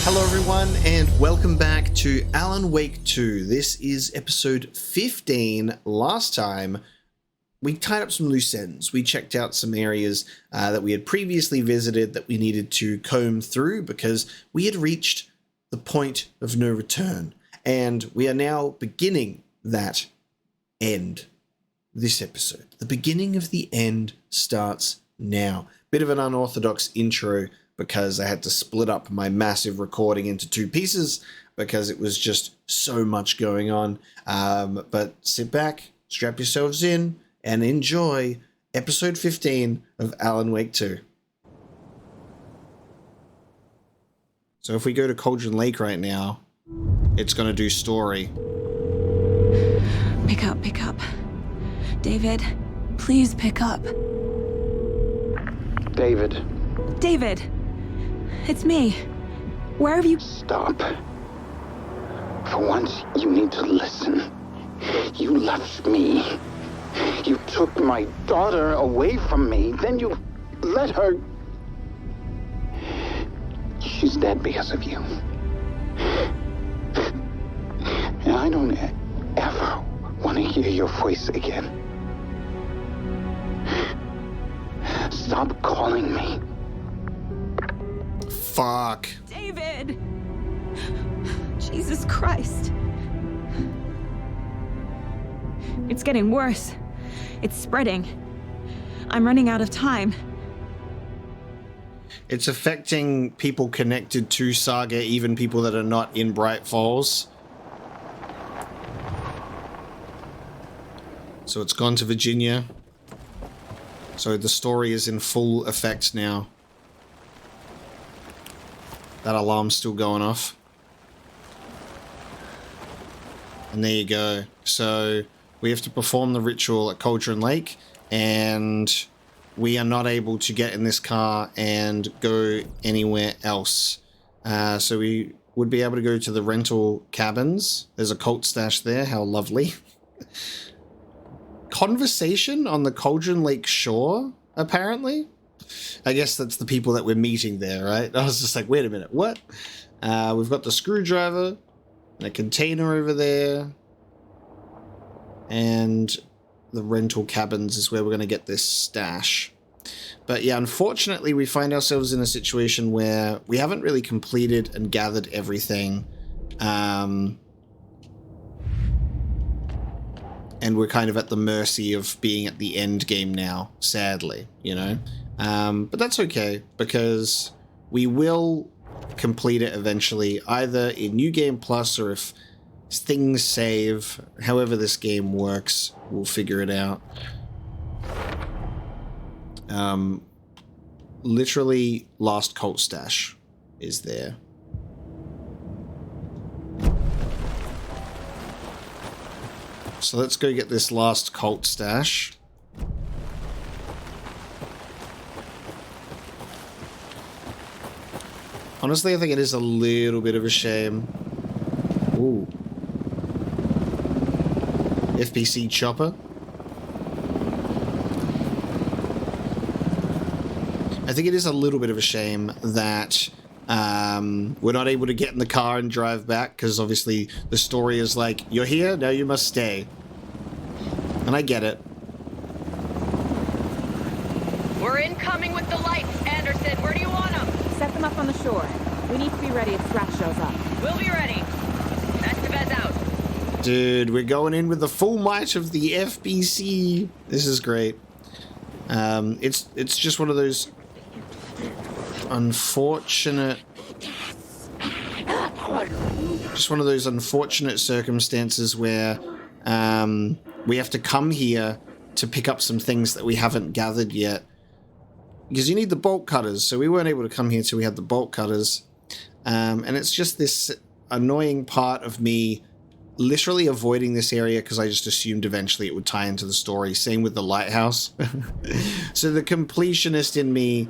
Hello everyone and welcome back to Alan Wake 2. This is episode 15. Last time we tied up some loose ends. We checked out some areas that we had previously visited that we needed to comb through because we had reached the point of no return. And we are now beginning that end this episode. The beginning of the end starts now. Bit of an unorthodox intro because I had to split up my massive recording into two pieces because it was just so much going on. But sit back, strap yourselves in, and enjoy episode 15 of Alan Wake 2. So if we go to Cauldron Lake right now, it's going to do story. Pick up. David, please pick up. David. David! It's me. Where have you... Stop. For once, you need to listen. You left me. You took my daughter away from me. Then you let her... She's dead because of you. And I don't ever want to hear your voice again. Stop calling me. Fuck. David! Jesus Christ. It's getting worse. It's spreading. I'm running out of time. It's affecting people connected to Saga, even people that are not in Bright Falls. So it's gone to Virginia. So the story is in full effect now. That alarm's still going off. And there you go. So we have to perform the ritual at Cauldron Lake, and we are not able to get in this car and go anywhere else. So we would be able to go to the rental cabins. There's a cult stash there. How lovely. Conversation on the Cauldron Lake shore, apparently. I guess that's the people that we're meeting there, right? I was just like, wait a minute, what? We've got the screwdriver and a container over there. And the rental cabins is where we're going to get this stash. But yeah, unfortunately, we find ourselves in a situation where we haven't really completed and gathered everything. And we're kind of at the mercy of being at the end game now, sadly, you know? But that's okay, because we will complete it eventually, either in New Game Plus or if things save. However this game works, we'll figure it out. Literally, last cult stash is there. So let's go get this last cult stash. Honestly, I think it is a little bit of a shame. Ooh. FPC chopper. I think it is a little bit of a shame that we're not able to get in the car and drive back, because obviously the story is like, you're here, now you must stay. And I get it. We're incoming with the lights, Anderson. Where do you want them? Set them up on the shore. We need to be ready if Thrash shows up. We'll be ready. Estevez out. Dude, we're going in with the full might of the FBC. This is great. It's just one of those unfortunate circumstances where we have to come here to pick up some things that we haven't gathered yet, because you need the bolt cutters. So we weren't able to come here till we had the bolt cutters, and it's just this annoying part of me literally avoiding this area because I just assumed eventually it would tie into the story. Same with the lighthouse. So the completionist in me,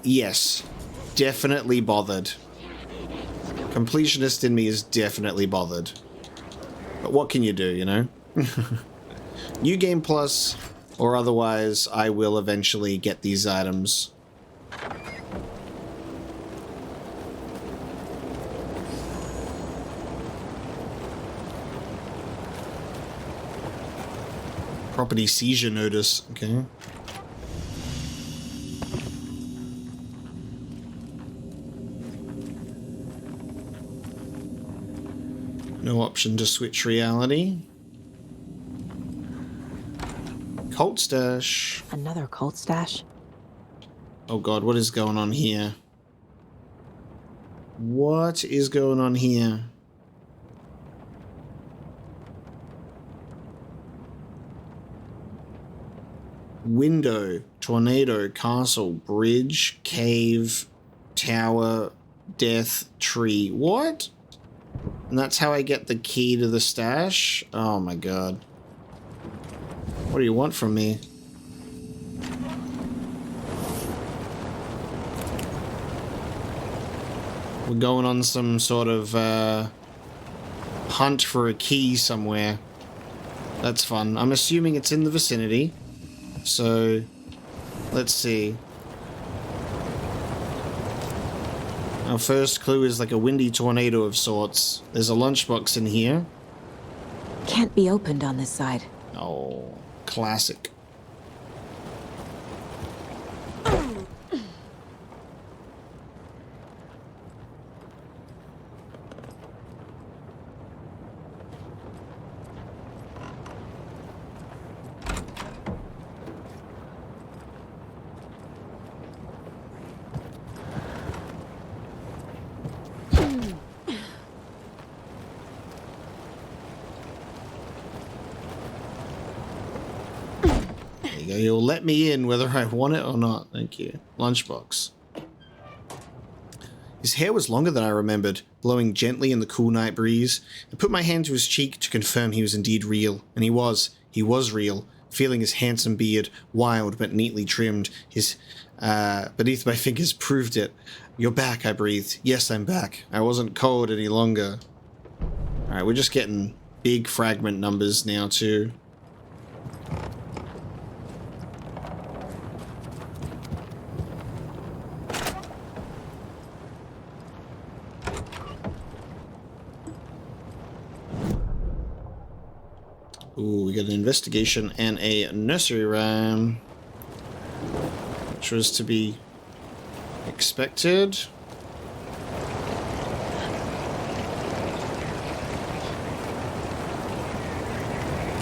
yes, definitely bothered. Completionist in me is definitely bothered. But what can you do, you know? New Game Plus, or otherwise, I will eventually get these items. Property seizure notice. Okay. No option to switch reality. Cult stash. Another cult stash? Oh god, what is going on here? What is going on here? Window, tornado, castle, bridge, cave, tower, death, tree. What? And that's how I get the key to the stash? Oh my god. What do you want from me? We're going on some sort of hunt for a key somewhere. That's fun. I'm assuming it's in the vicinity. So, let's see. Our first clue is like a windy tornado of sorts. There's a lunchbox in here. Can't be opened on this side. Oh, classic. You'll let me in whether I want it or not. Thank you. Lunchbox. His hair was longer than I remembered, blowing gently in the cool night breeze. I put my hand to his cheek to confirm he was indeed real. And he was. He was real. Feeling his handsome beard, wild but neatly trimmed, his beneath my fingers proved it. You're back, I breathed. Yes, I'm back. I wasn't cold any longer. Alright, we're just getting big fragment numbers now, too. Ooh, we got an investigation and a nursery rhyme, which was to be expected.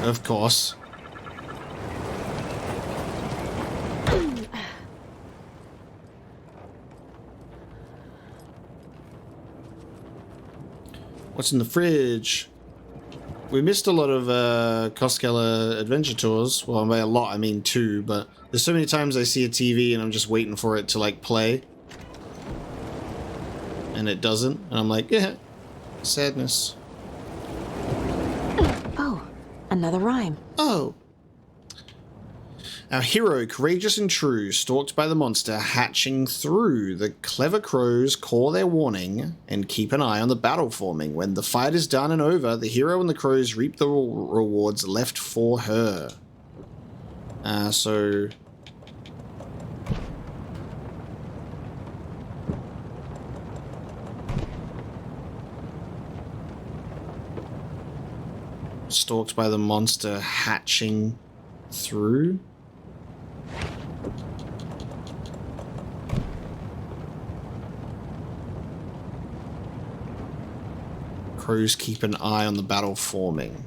Of course. What's in the fridge? We missed a lot of Koskela adventure tours. Well, by a lot, I mean 2, but there's so many times I see a TV and I'm just waiting for it to, like, play. And it doesn't. And I'm like, yeah, sadness. Oh, another rhyme. Oh. Our hero, courageous and true, stalked by the monster, hatching through. The clever crows call their warning and keep an eye on the battle forming. When the fight is done and over, the hero and the crows reap the rewards left for her. So... Stalked by the monster, hatching through. Crows keep an eye on the battle forming.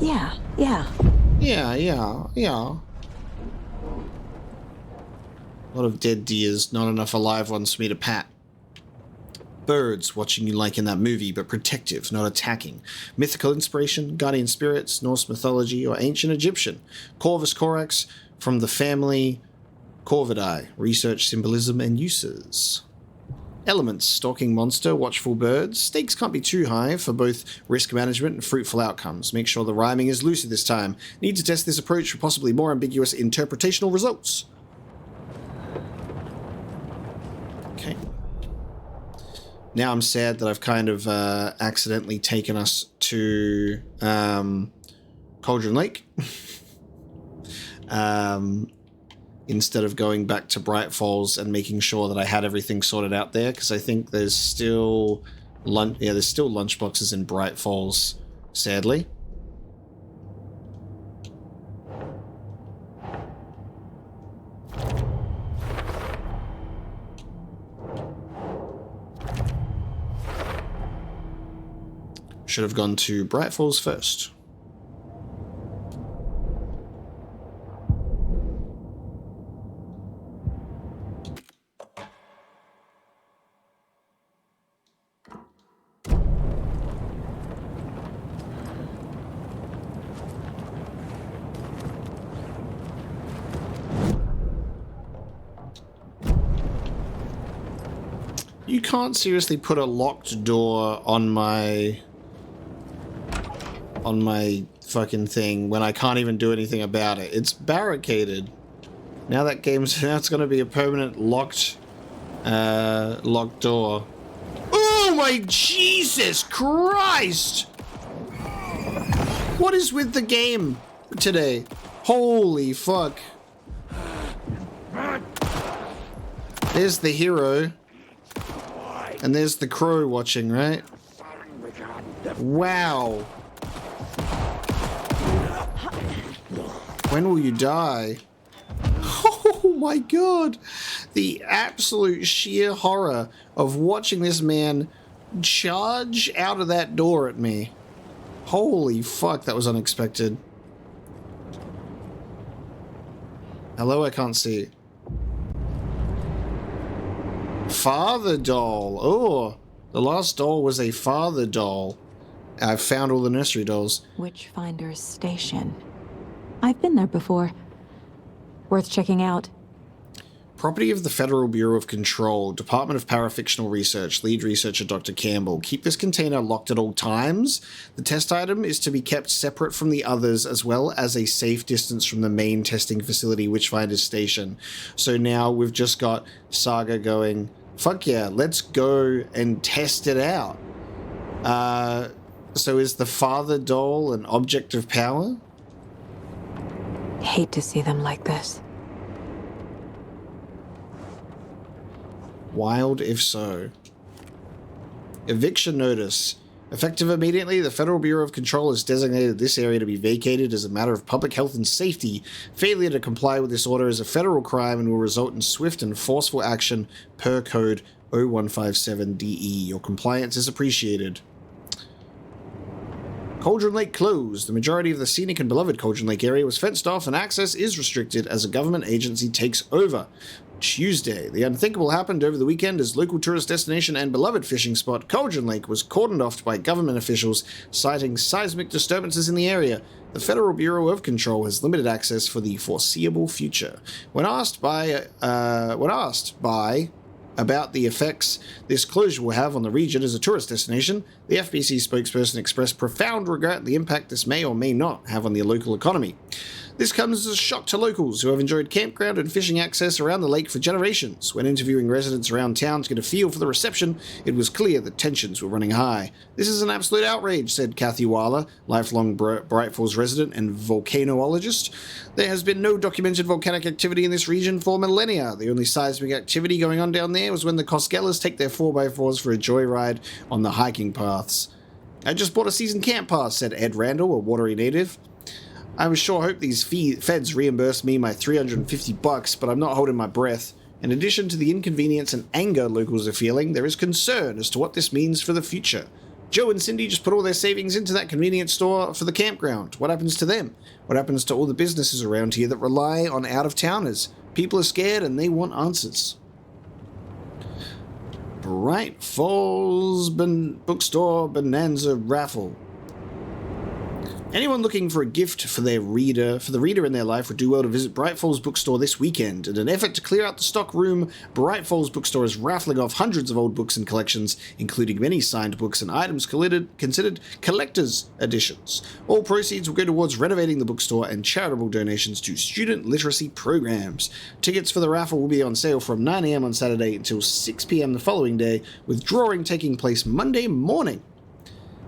Yeah. Yeah. A lot of dead deers, not enough alive ones for me to pat. Birds, watching you like in that movie, but protective, not attacking. Mythical inspiration, guardian spirits, Norse mythology, or ancient Egyptian. Corvus corax, from the family Corvidae. Research symbolism and uses. Elements, stalking monster, watchful birds. Stakes can't be too high for both risk management and fruitful outcomes. Make sure the rhyming is lucid this time. Need to test this approach for possibly more ambiguous interpretational results. Okay. Now I'm sad that I've kind of accidentally taken us to Cauldron Lake. Instead of going back to Bright Falls and making sure that I had everything sorted out there, because I think there's still there's still lunchboxes in Bright Falls, sadly. should have gone to Bright Falls first. You can't seriously put a locked door on my fucking thing when I can't even do anything about it. It's barricaded. Now it's gonna be a permanent locked door. Oh my Jesus Christ! What is with the game today? Holy fuck. There's the hero. And there's the crow watching, right? Wow. When will you die? Oh my god. The absolute sheer horror of watching this man charge out of that door at me. Holy fuck, that was unexpected. Hello, I can't see. Father doll. Oh, the last doll was a father doll. I've found all the nursery dolls. Witchfinder's Station. I've been there before. Worth checking out. Property of the Federal Bureau of Control, Department of Parafictional Research, lead researcher Dr. Campbell. Keep this container locked at all times. The test item is to be kept separate from the others as well as a safe distance from the main testing facility, Witchfinder's Station. So now we've just got Saga going, fuck yeah, let's go and test it out. So is the father doll an object of power? Hate to see them like this. Wild if so. Eviction notice. Effective immediately, the Federal Bureau of Control has designated this area to be vacated as a matter of public health and safety. Failure to comply with this order is a federal crime and will result in swift and forceful action per code 0157DE. Your compliance is appreciated. Cauldron Lake closed. The majority of the scenic and beloved Cauldron Lake area was fenced off and access is restricted as a government agency takes over. Tuesday. The unthinkable happened over the weekend as local tourist destination and beloved fishing spot Cauldron Lake was cordoned off by government officials citing seismic disturbances in the area. The Federal Bureau of Control has limited access for the foreseeable future. When asked by about the effects this closure will have on the region as a tourist destination, the FBC spokesperson expressed profound regret at the impact this may or may not have on the local economy. This comes as a shock to locals who have enjoyed campground and fishing access around the lake for generations. When interviewing residents around town to get a feel for the reception, it was clear that tensions were running high. This is an absolute outrage, said Kathy Weiler, lifelong Bright Falls resident and volcanologist. There has been no documented volcanic activity in this region for millennia. The only seismic activity going on down there was when the Coskellas take their 4x4s for a joyride on the hiking paths. I just bought a season camp pass, said Ed Randall, a Watery native. I was sure hope these feds reimburse me my $350, but I'm not holding my breath. In addition to the inconvenience and anger locals are feeling, there is concern as to what this means for the future. Joe and Cindy just put all their savings into that convenience store for the campground. What happens to them? What happens to all the businesses around here that rely on out-of-towners? People are scared and they want answers. Bright Falls Bookstore Bonanza Raffle. Anyone looking for a gift for the reader in their life would do well to visit Bright Falls Bookstore this weekend. In an effort to clear out the stock room, Bright Falls Bookstore is raffling off hundreds of old books and collections, including many signed books and items considered collector's editions. All proceeds will go towards renovating the bookstore and charitable donations to student literacy programs. Tickets for the raffle will be on sale from 9 a.m. on Saturday until 6 p.m. the following day, with drawing taking place Monday morning.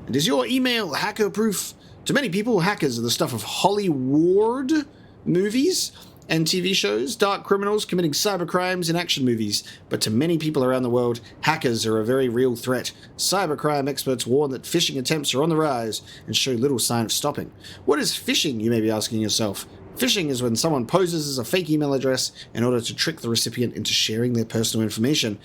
And is your email hacker-proof? To many people, hackers are the stuff of Hollywood movies and TV shows, dark criminals committing cybercrimes in action movies. But to many people around the world, hackers are a very real threat. Cybercrime experts warn that phishing attempts are on the rise and show little sign of stopping. What is phishing, you may be asking yourself? Phishing is when someone poses as a fake email address in order to trick the recipient into sharing their personal information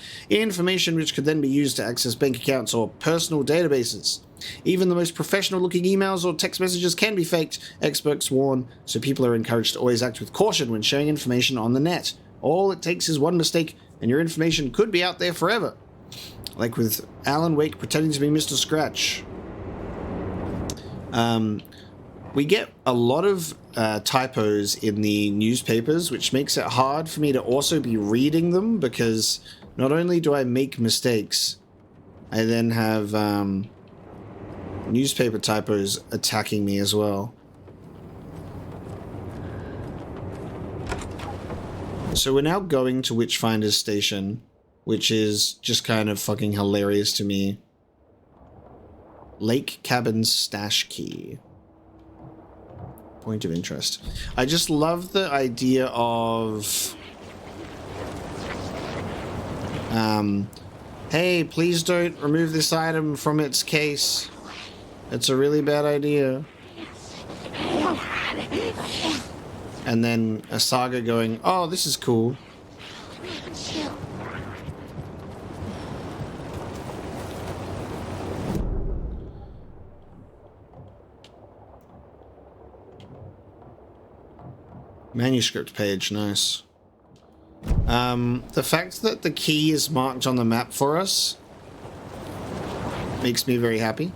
which could then be used to access bank accounts or personal databases. Even the most professional looking emails or text messages can be faked, experts warn, so people are encouraged to always act with caution when sharing information on the net. All it takes is one mistake and your information could be out there forever. Like with Alan Wake pretending to be Mr. Scratch. We get a lot of typos in the newspapers, which makes it hard for me to also be reading them, because not only do I make mistakes, I then have newspaper typos attacking me as well. So we're now going to Witchfinder's Station, which is just kind of fucking hilarious to me. Lake Cabin Stash Key. Point of interest. I just love the idea of... hey, please don't remove this item from its case. It's a really bad idea. And then a Saga going, oh, this is cool. Manuscript page, nice. The fact that the key is marked on the map for us makes me very happy.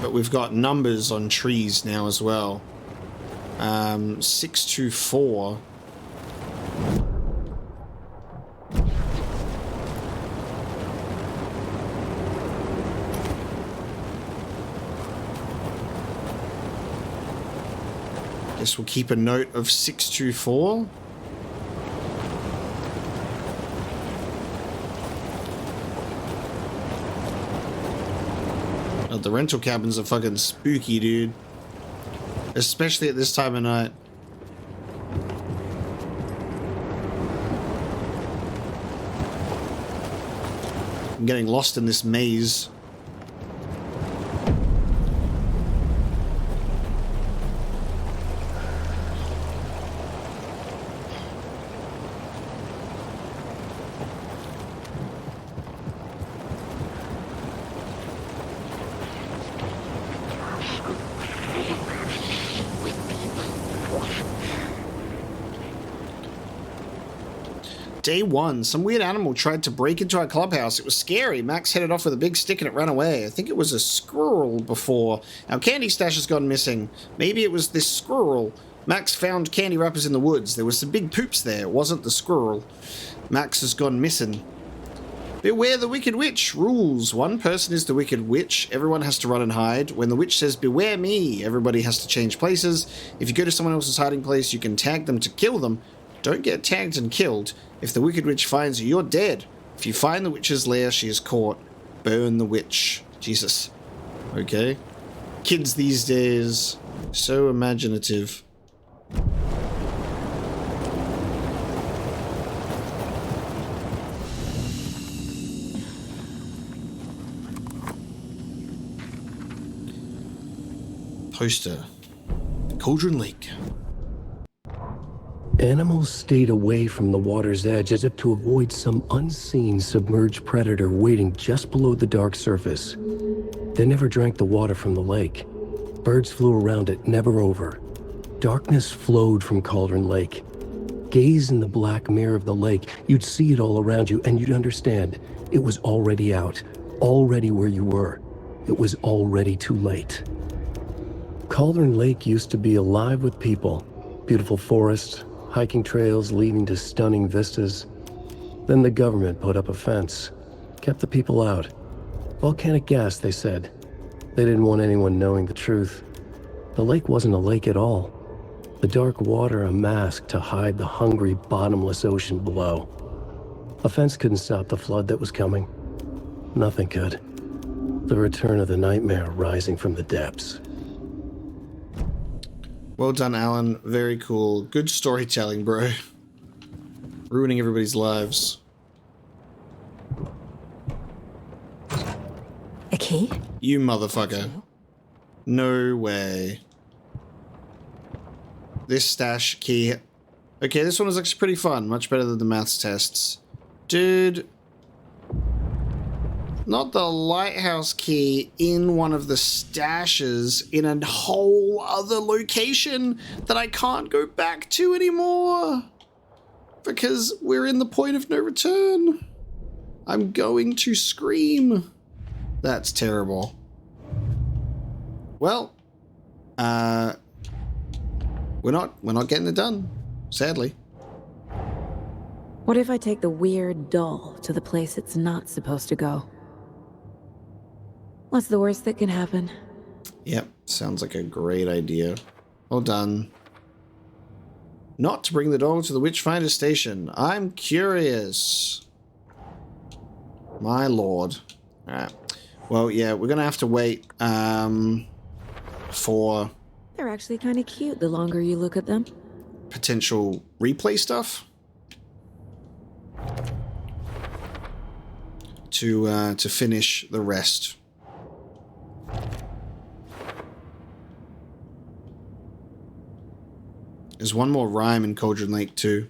But we've got numbers on trees now as well. 624. Guess we'll keep a note of 624. Oh, the rental cabins are fucking spooky, dude. Especially at this time of night. I'm getting lost in this maze. Day 1, some weird animal tried to break into our clubhouse. It was scary. Max headed off with a big stick and it ran away. I think it was a squirrel before. Our candy stash has gone missing. Maybe it was this squirrel. Max found candy wrappers in the woods. There was some big poops there. It wasn't the squirrel. Max has gone missing. Beware the Wicked Witch. Rules. One person is the Wicked Witch. Everyone has to run and hide. When the witch says, beware me, everybody has to change places. If you go to someone else's hiding place, you can tag them to kill them. Don't get tagged and killed. If the Wicked Witch finds you, you're dead. If you find the witch's lair, she is caught. Burn the witch. Jesus. Okay. Kids these days, so imaginative. Poster. Cauldron Lake. Animals stayed away from the water's edge as if to avoid some unseen submerged predator waiting just below the dark surface. They never drank the water from the lake. Birds flew around it, never over. Darkness flowed from Cauldron Lake. Gaze in the black mirror of the lake, you'd see it all around you, and you'd understand. It was already out, already where you were. It was already too late. Cauldron Lake used to be alive with people. Beautiful forests, hiking trails leading to stunning vistas. Then the government put up a fence, kept the people out. Volcanic gas, they said. They didn't want anyone knowing the truth. The lake wasn't a lake at all. The dark water a mask to hide the hungry, bottomless ocean below. A fence couldn't stop the flood that was coming. Nothing could. The return of the nightmare rising from the depths. Well done, Alan. Very cool. Good storytelling, bro. Ruining everybody's lives. A key? You motherfucker. No way. This stash key Okay, this one was actually pretty fun. Much better than the maths tests. Dude. Not the lighthouse key in one of the stashes in a whole other location that I can't go back to anymore. Because we're in the point of no return. I'm going to scream. That's terrible. Well, we're not getting it done, sadly. What if I take the weird doll to the place it's not supposed to go? What's the worst that can happen? Yep, sounds like a great idea. Well done. Not to bring the doll to the Witchfinder station. I'm curious. My lord. Alright. Well, yeah, we're gonna have to wait, for They're actually kind of cute the longer you look at them. potential replay stuff. To finish the rest. There's one more rhyme in Cauldron Lake too.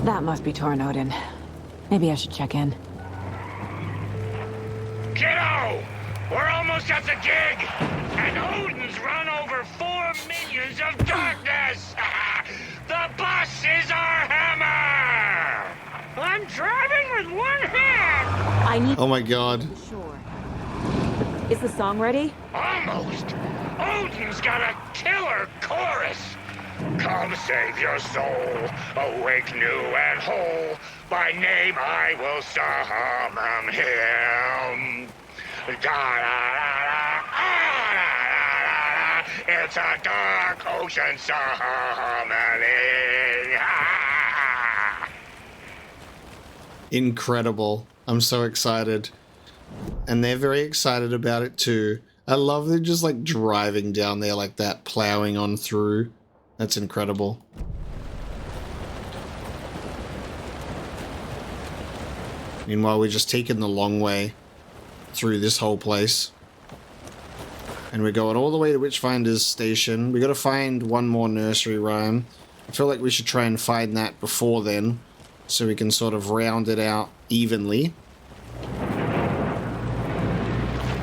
That must be Tornodin. Maybe I should check in. Kiddo! We're almost at the gig! And Odin's run over 4 minions of darkness! The bus is our hammer! I'm driving with one hand! I need Oh my god. Sure. Is the song ready? Almost! Odin's got a killer chorus! Come save your soul, awake new and whole. By name I will summon him. Da-da-da-da, it's a dark ocean summoning. Incredible. I'm so excited. And they're very excited about it too. I love they're just like driving down there like that, plowing on through. That's incredible. Meanwhile, we're just taking the long way through this whole place. And we're going all the way to Witchfinder's station. We gotta find one more nursery rhyme. I feel like we should try and find that before then, so we can sort of round it out evenly.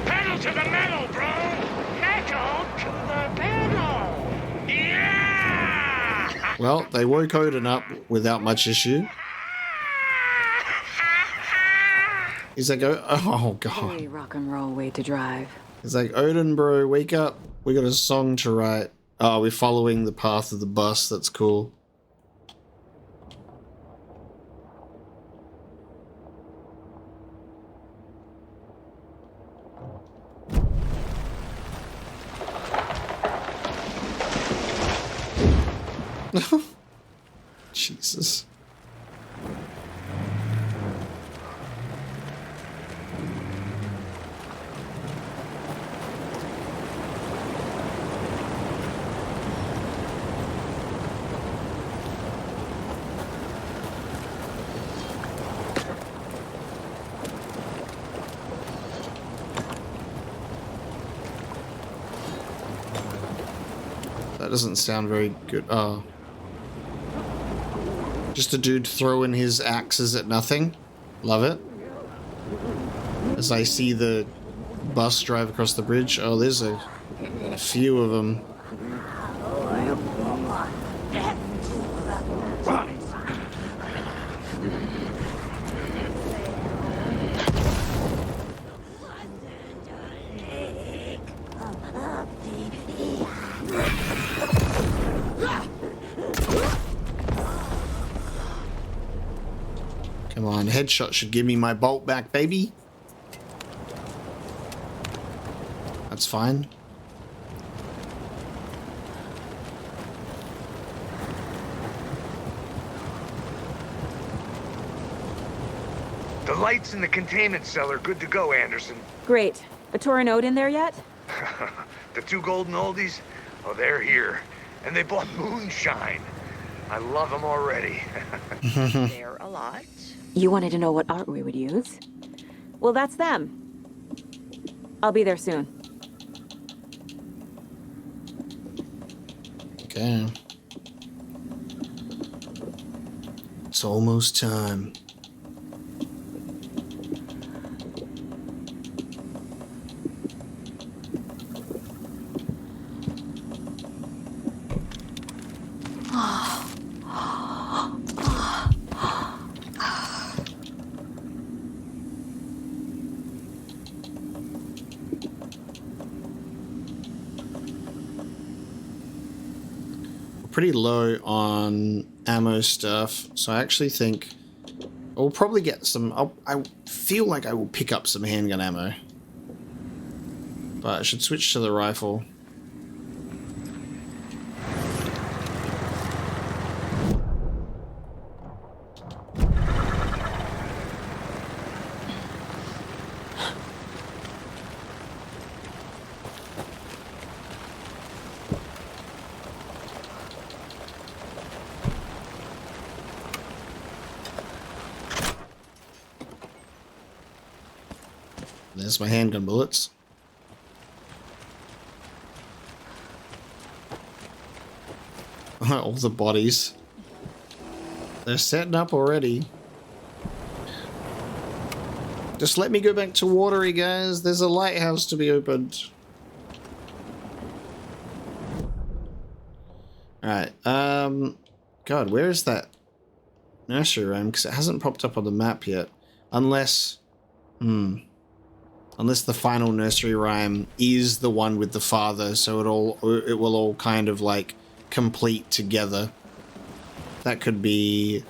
Pedal to the metal, bro! Metal to the pedal! Yeah! Well, they woke Odin up without much issue. He's like, oh god. Very rock and roll way to drive. He's like, Odin, bro, wake up. We got a song to write. Oh, we're following the path of the bus. That's cool. Jesus. That doesn't sound very good. Oh. Just a dude throwing his axes at nothing. Love it. As I see the bus drive across the bridge. Oh, there's a few of them. Come on, headshot should give me my bolt back, baby. That's fine. The lights in the containment cell are good to go, Anderson. Great. Bator and Ode in there yet? The two golden oldies? Oh, they're here. And they bought moonshine. I love them already. They're a lot. You wanted to know what art we would use? Well, that's them. I'll be there soon. Okay. It's almost time. Pretty low on ammo stuff, so I actually think I'll probably get some. I feel like I will pick up some handgun ammo, but I should switch to the rifle. There's my handgun bullets. All the bodies. They're setting up already. Just let me go back to Watery, guys. There's a lighthouse to be opened. Alright, God, where is that nursery rhyme? Because it hasn't popped up on the map yet. Unless the final nursery rhyme is the one with the father, so it will all kind of like complete together. That could be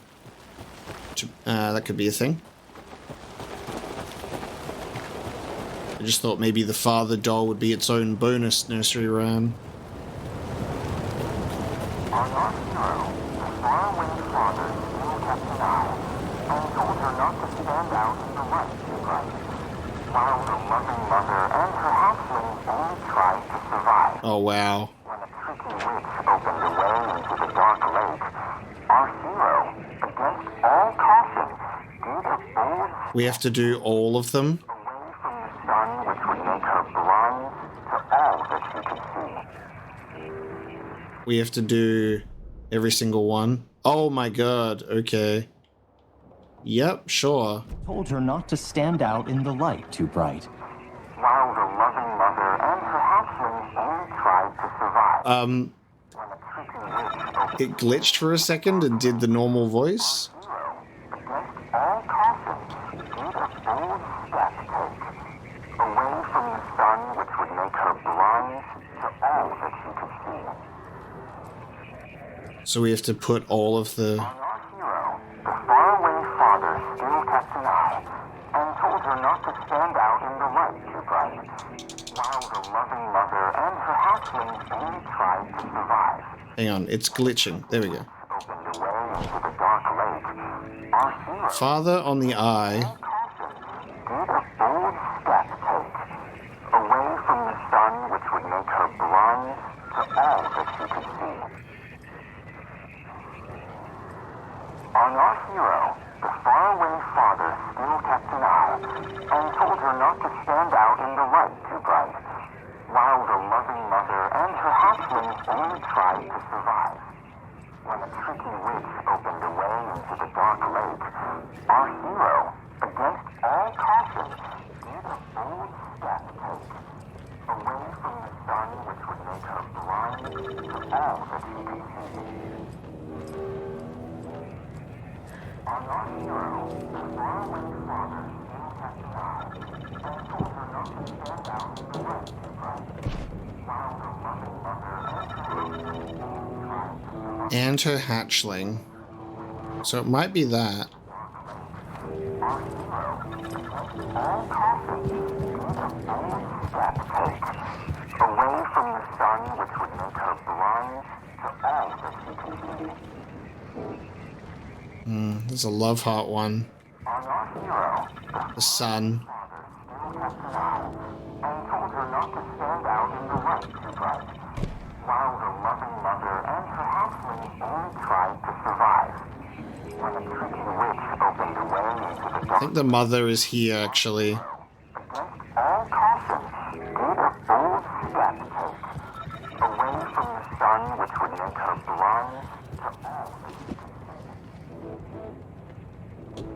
a thing. I just thought maybe the father doll would be its own bonus nursery rhyme. On our hero, the far-away father still kept an eye, and told her not to stand out in the light too bright, while the loving mother and her hatchlings only tried to survive. Oh wow. When a tricky witch opened a way into the dark lake, our hero, against all caution, did a bold We have to do all of them. away from the sun, which would make her blind to all that she could see. We have to do every single one. Oh my god, okay. Yep, sure. Told her not to stand out in the light too bright. While the loving mother and her hatchlings only tried to survive. Um, When a tricky witch opened it glitched for a second and did the normal voice. hero, against all caution, did a bold step take, away from the sun which would make her blind to all that she could see. So we have to put all of the... Our hero, the faraway father, still kept an eye and told her not to stand out in the light too bright, while the loving mother and her hatchlings only tried to survive. Hang on, it's glitching. There we go. Opened a way into the dark lake. Our hero, Father on the eye. did a bold step take, away from the sun which would make her blind to all that she could see. On our hero, the faraway father still kept an eye and told her not to stand out in the light too bright, while the loving mother and her hatchlings only tried to survive. When a tricky witch opened a way into the dark lake, our hero, against all caution, did a bold step take, away from the sun which would make her blind to all that she could see. On our hero, the faraway father still kept an eye and told her not to stand out in the light too bright, while the loving mother and her hatchling only tried to survive. And her hatchling. So it might be that. Our hero, against all caution, did a bold step take, away from the sun which would make her blind to all that she could see. There's a love heart one. On our hero, The sun. father still kept an eye and told her not to stand out in the light too bright, while the loving mother and her hatchlings only tried to survive. When a tricky witch opened a way into the I dark, think the mother is here, actually. against all caution, did a bold step take, away from the sun which would make her blind to all that she could see.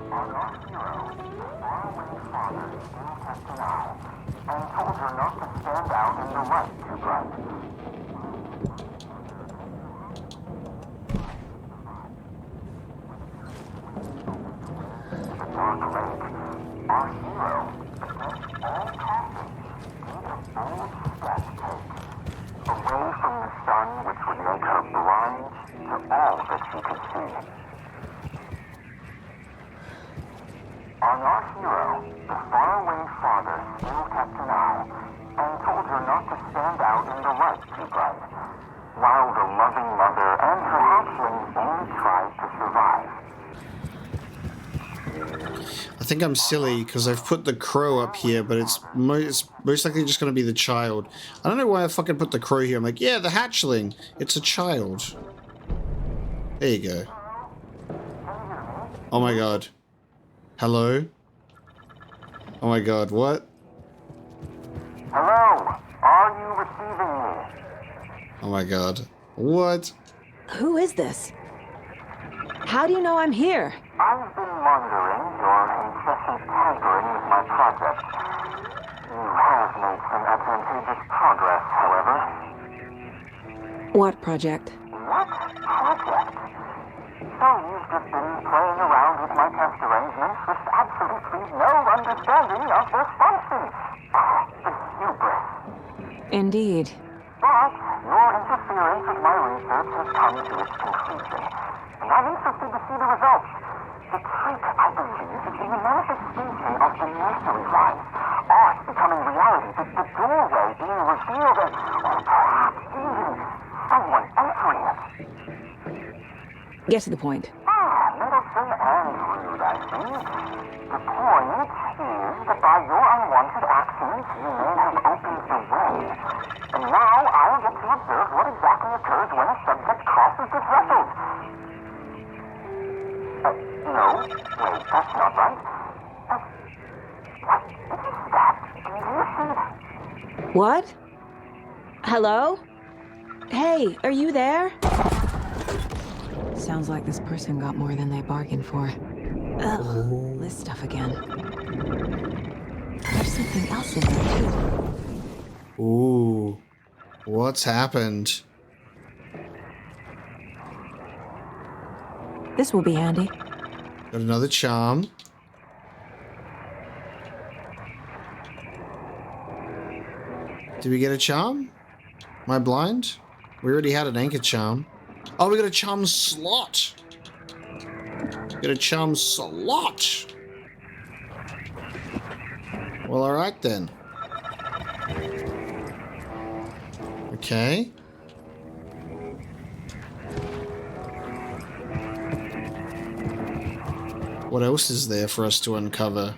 On our hero, the faraway father still kept an eye and told her not to stand out in the light too bright. The dark lake, our hero, against all caution, did a bold step take, away from the sun which would make her blind to all that she could see. On our hero, the faraway father still kept an eye and told her not to stand out in the light too bright, while the loving mother and her hatchlings only tried to survive. I think I'm silly because I've put the crow up here, but it's most likely just going to be the child. I don't know why I fucking put the crow here. I'm like, yeah, the hatchling. It's a child. There you go. Oh my god. Hello? Oh my god, what? Hello, are you receiving me? Oh my god. What? Who is this? How do you know I'm here? I've been monitoring your incessant tampering with my project. You have made some advantageous progress, however. What project? What project? So you've just been playing around with my test arrangements with absolutely no understanding of their function. The hubris. Indeed. But your interference with my research has come to its conclusion, and I'm interested to see the results. The trick, I believe, is in the manifestation of the nursery rhymes. Art becoming reality, the doorway being revealed, and or perhaps even someone entering it. Get to the point. Middleton and rude, I see. The point is that by your unwanted actions, you may have opened the way. And now I'll get to observe what exactly occurs when a subject crosses the threshold. No, wait, that's not right. What is that? Do you see? What? Hello? Hey, are you there? Sounds like this person got more than they bargained for. Ugh, this stuff again. There's something else in there, too. Ooh. What's happened? This will be handy. Got another charm. Did we get a charm? Am I blind? We already had an anchor charm. Oh, we got a charm slot. Got a charm slot. Well, alright then. Okay. What else is there for us to uncover?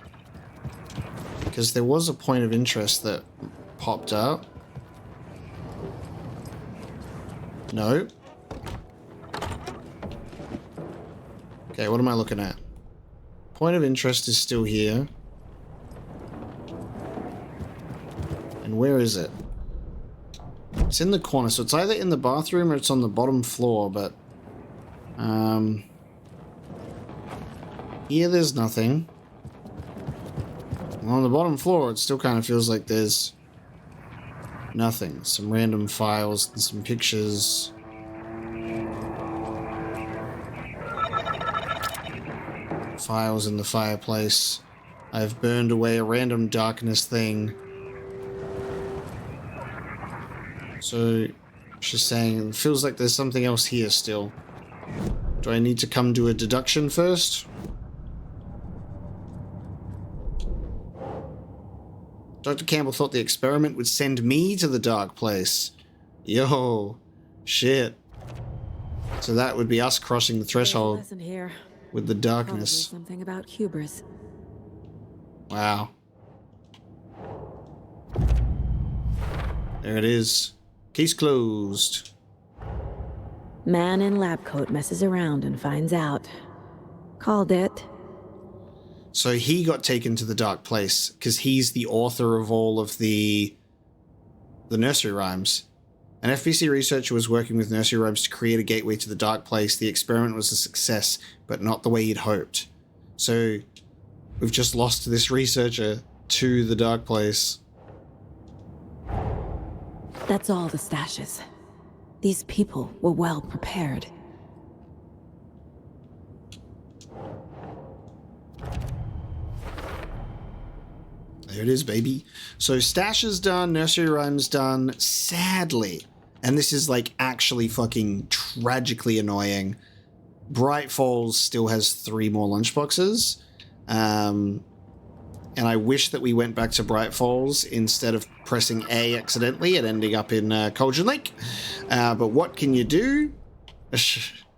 Because there was a point of interest that popped up. No. Okay, what am I looking at? Point of interest is still here. And where is it? It's in the corner, so it's either in the bathroom or it's on the bottom floor, but... here there's nothing. And on the bottom floor, it still kind of feels like there's nothing. Some random files and some pictures. Files in the fireplace. I've burned away a random darkness thing. So, she's saying, it feels like there's something else here still. Do I need to come to a deduction first? Dr. Campbell thought the experiment would send me to the dark place. Yo, shit. So that would be us crossing the threshold Here. with the darkness. Probably something about hubris. Wow. There it is. Case closed. Man in lab coat messes around and finds out. Called it. So he got taken to the dark place because he's the author of all of the nursery rhymes. An FBC researcher was working with nursery rhymes to create a gateway to the dark place. The experiment was a success, but not the way he'd hoped. So we've just lost this researcher to the dark place. That's all the stashes. These people were well prepared. There it is, baby. So stash is done, nursery rhymes done. Sadly, and this is like actually fucking tragically annoying, Bright Falls still has 3 more lunchboxes. And I wish that we went back to Bright Falls instead of pressing A accidentally and ending up in Cauldron Lake. But what can you do?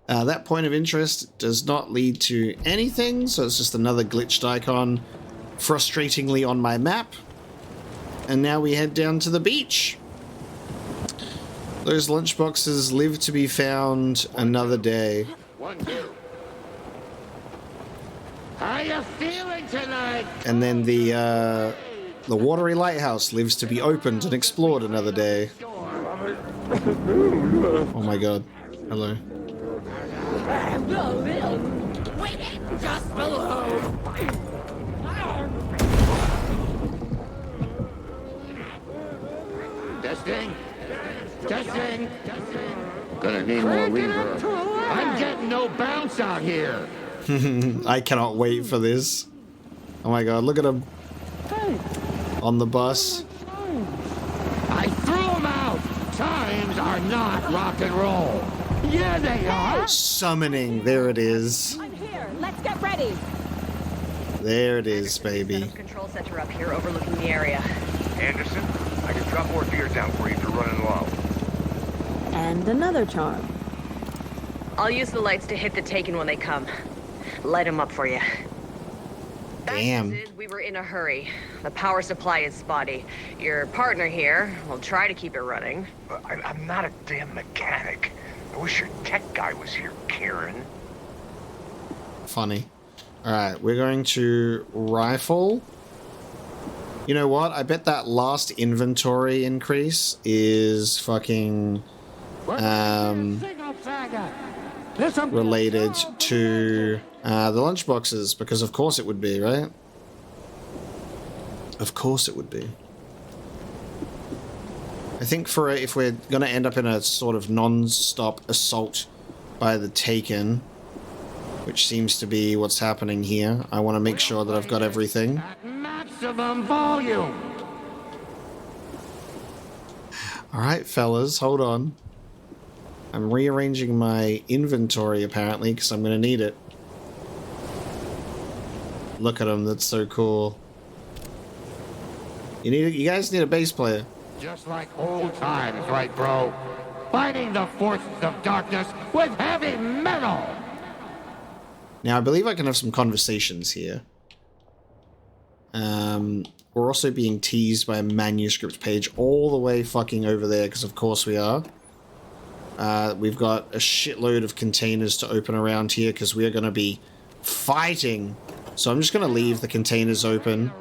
That point of interest does not lead to anything, so it's just another glitched icon frustratingly on my map. And now we head down to the beach. Those lunchboxes live to be found another day. How you feeling tonight? And then the watery lighthouse lives to be opened and explored another day. Oh my god. Hello. Just below. Testing. Testing. Gonna need more reverb. I'm getting no bounce out here. I cannot wait for this. Oh my god, look at him. On the bus. I threw them out. Times are not rock and roll. Yeah, they are. Summoning. There it is. I'm here. Let's get ready. There it is, Set baby. up control center up here overlooking the area. Anderson, I can drop more gear down for you if you're running low. And another charm. I'll use the lights to hit the Taken when they come. Light them up for you. Damn. Bad news is we were in a hurry. The power supply is spotty. Your partner here will try to keep it running. I'm not a damn mechanic. I wish your tech guy was here, Karen. Funny. Alright, we're going to rifle. You know what? I bet that last inventory increase is fucking related to the lunchboxes, because of course it would be, right? Of course it would be. I think if we're going to end up in a sort of non-stop assault by the Taken, which seems to be what's happening here, I want to make sure that I've got everything. At maximum volume. All right, fellas, hold on. I'm rearranging my inventory apparently because I'm going to need it. Look at him, that's so cool. You guys need a bass player. Just like old times, right, bro? Fighting the forces of darkness with heavy metal! Now, I believe I can have some conversations here. We're also being teased by a manuscript page all the way fucking over there, because of course we are. We've got a shitload of containers to open around here, because we are going to be fighting. So I'm just going to leave the containers open,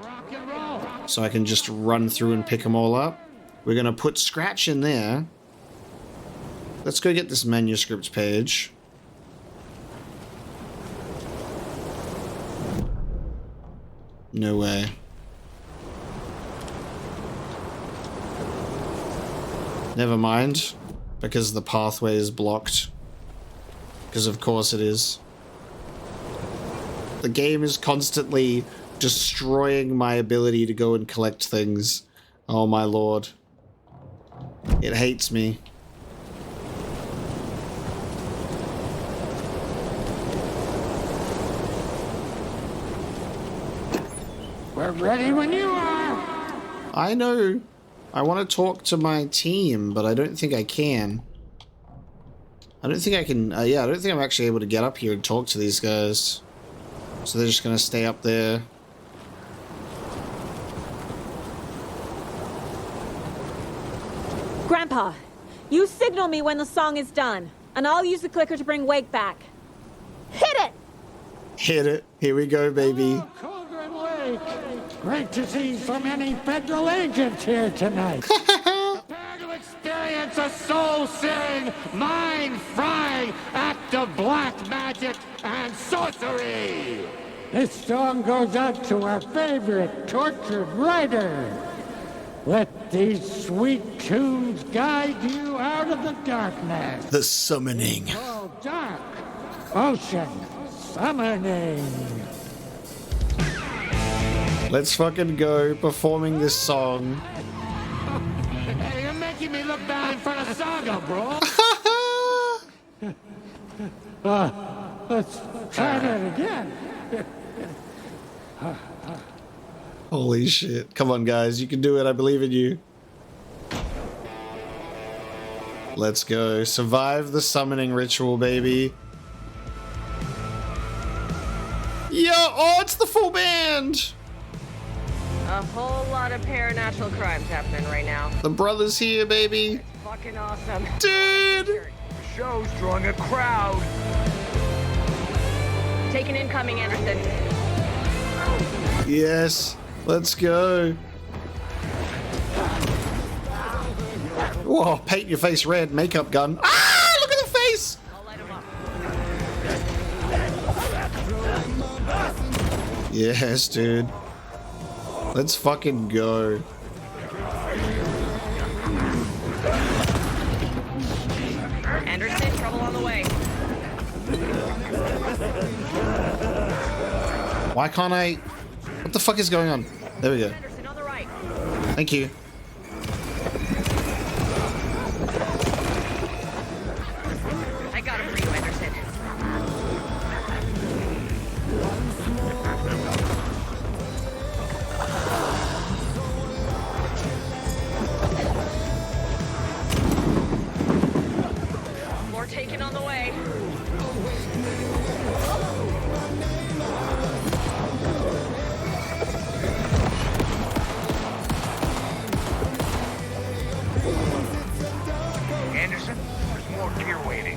so I can just run through and pick them all up. We're going to put Scratch in there. Let's go get this manuscript page. No way. Never mind, because the pathway is blocked. Because of course it is. The game is constantly destroying my ability to go and collect things. Oh my lord. It hates me. We're ready when you are! I know. I want to talk to my team, but I don't think I can. I don't think I can... yeah, I don't think I'm actually able to get up here and talk to these guys. So they're just going to stay up there. Grandpa, you signal me when the song is done, and I'll use the clicker to bring Wake back. Hit it! Hit it. Here we go, baby. Oh, Cauldron Lake! Great to see so many federal agents here tonight. Prepare to experience a soul-searing, mind-frying act of black magic and sorcery! This song goes out to our favorite tortured writer. Let these sweet tunes guide you out of the darkness. The summoning. Oh, dark ocean summoning. Let's fucking go performing this song. Hey, you're making me look bad in front of Saga, bro. Let's try that again. Holy shit. Come on, guys. You can do it. I believe in you. Let's go. Survive the summoning ritual, baby. Yo! Oh, it's the full band! A whole lot of paranatural crimes happening right now. The brothers here, baby. Fucking awesome. Dude! The show's drawing a crowd. Take an incoming, Anderson. Yes. Let's go. Whoa, paint your face red, makeup gun. Ah, look at the face! I'll light him up. Yes, dude. Let's fucking go. Anderson, trouble on the way. Why can't I... What the fuck is going on? There we go. Anderson on the right. Thank you. I got him for you, Anderson. More taken on the way. Anderson, there's more gear waiting.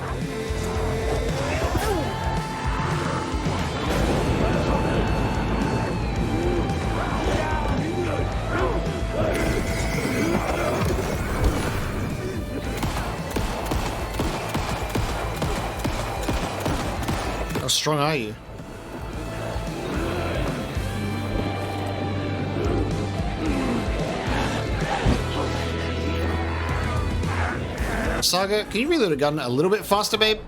How strong are you? Saga, can you reload a gun a little bit faster, babe?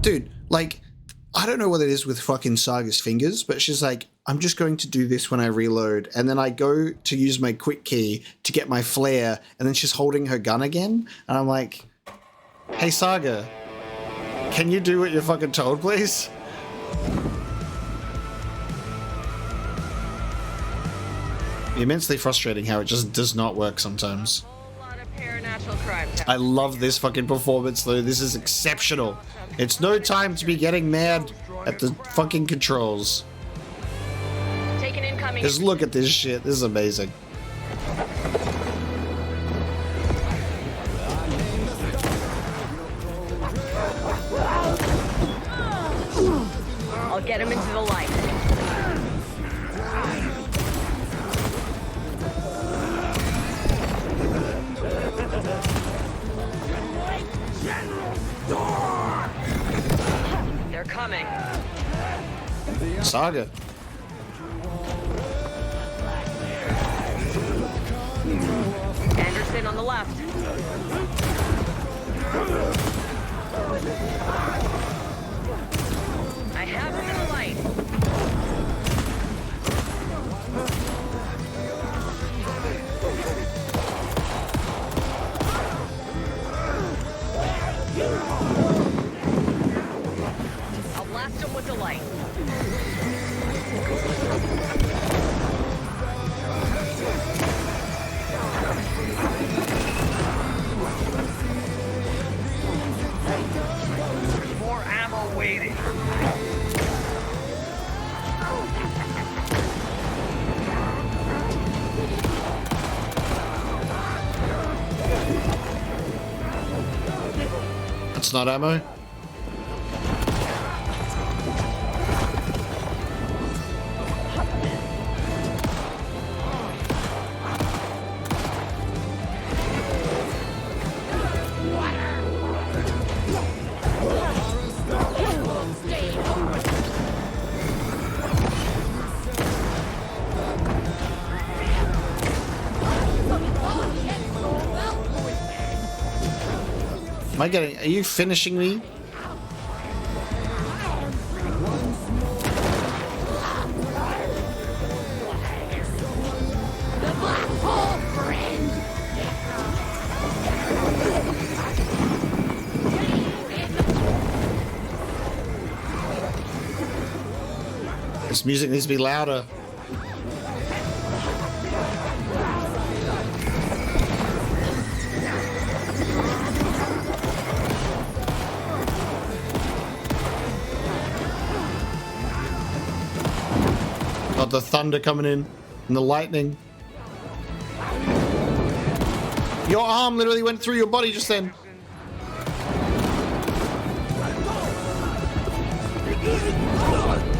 Dude, like, I don't know what it is with fucking Saga's fingers, but she's like, I'm just going to do this when I reload. And then I go to use my quick key to get my flare. And then she's holding her gun again. And I'm like, hey, Saga, can you do what you're fucking told, please? Immensely frustrating how it just does not work sometimes. I love this fucking performance though. This is exceptional. It's no time to be getting mad at the fucking controls. Just look at this shit. This is amazing. I'll get him into the light. They're coming. Saga. Anderson on the left. I have him in the light. I'll blast him with the light. More ammo waiting. That's not ammo. Am I getting... Are you finishing me? This music needs to be louder. Got the thunder coming in and the lightning. Your arm literally went through your body just then.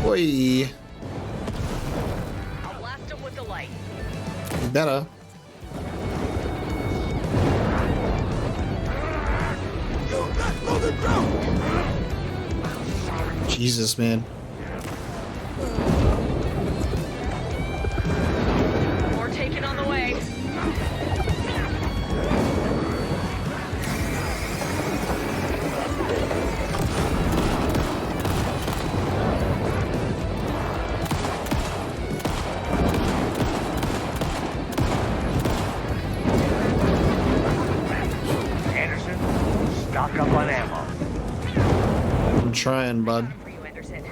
Oi. I'll blast him with the light. You better. Jesus, man. More taken on the way. Anderson, stock up on ammo. I'm trying, bud. For you, Anderson.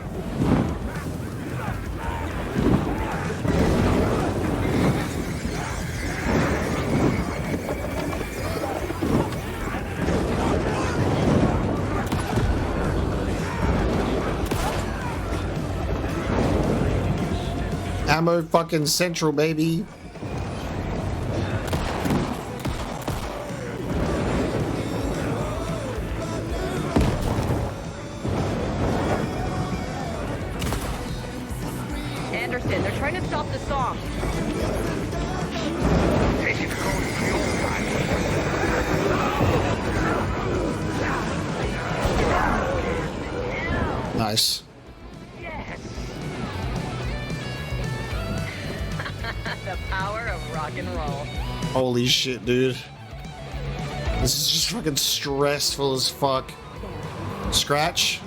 Ammo fucking central, baby. Anderson, they're trying to stop the song. Taking the code fuel time. Nice. Yes. The power of rock and roll. Holy shit, dude. This is just fucking stressful as fuck. Scratch.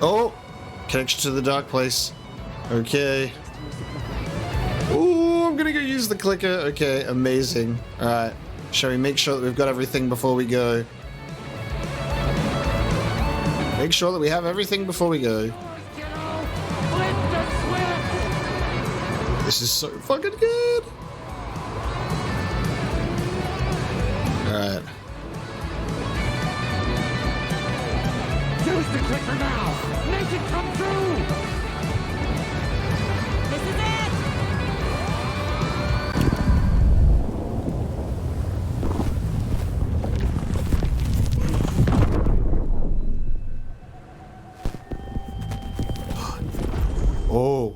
Oh, Connection to the dark place. Okay. Ooh, I'm gonna go use the clicker. Okay, amazing. Alright. Shall we make sure that we've got everything before we go? Make sure that we have everything before we go. This is so fucking good. Alright. Use the clicker now! Make it come through! This is it! Oh.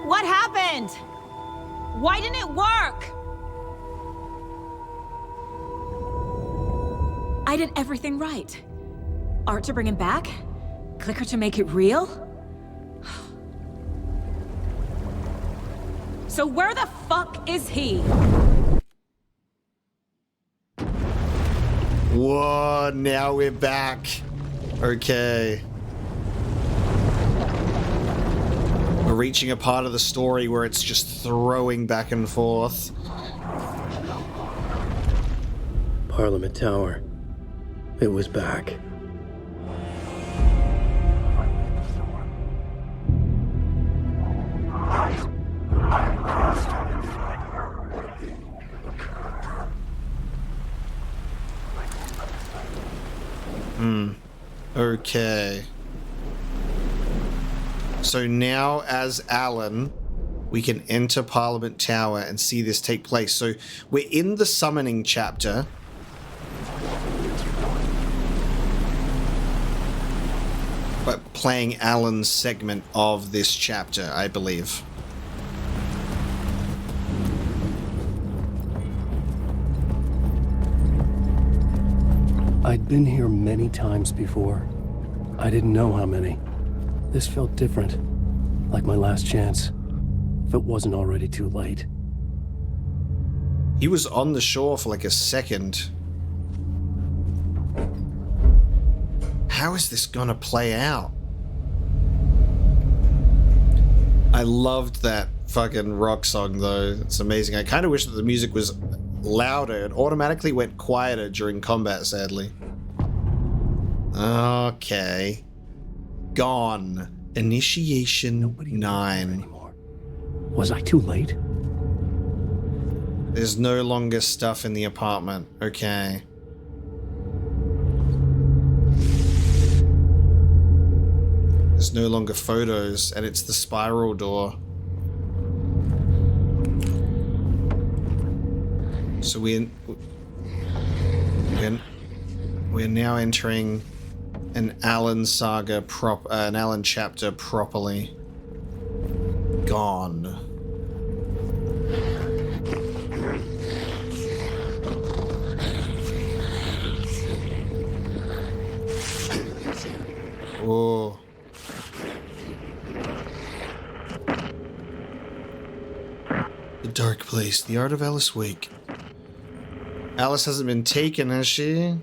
What happened? Why didn't it work? I did everything right. Art to bring him back? Clicker to make it real? So where the fuck is he? Whoa, now we're back. Okay. We're reaching a part of the story where it's just throwing back and forth. Parliament Tower. It was back. Okay. So now, as Alan, we can enter Parliament Tower and see this take place. So we're in the summoning chapter. But playing Alan's segment of this chapter, I believe. I'd been here many times before. I didn't know how many. This felt different, like my last chance, if it wasn't already too late. He was on the shore for like a second. How is this gonna play out? I loved that fucking rock song though. It's amazing. I kind of wish that the music was louder. It automatically went quieter during combat, sadly. Okay. Gone. Initiation 9. Anymore. Was I too late? There's no longer stuff in the apartment. Okay. There's no longer photos, and it's the spiral door. So we're now entering an Alan saga an Alan chapter properly. Gone. Oh. The dark place. The art of Alice Wake. Alice hasn't been taken, has she?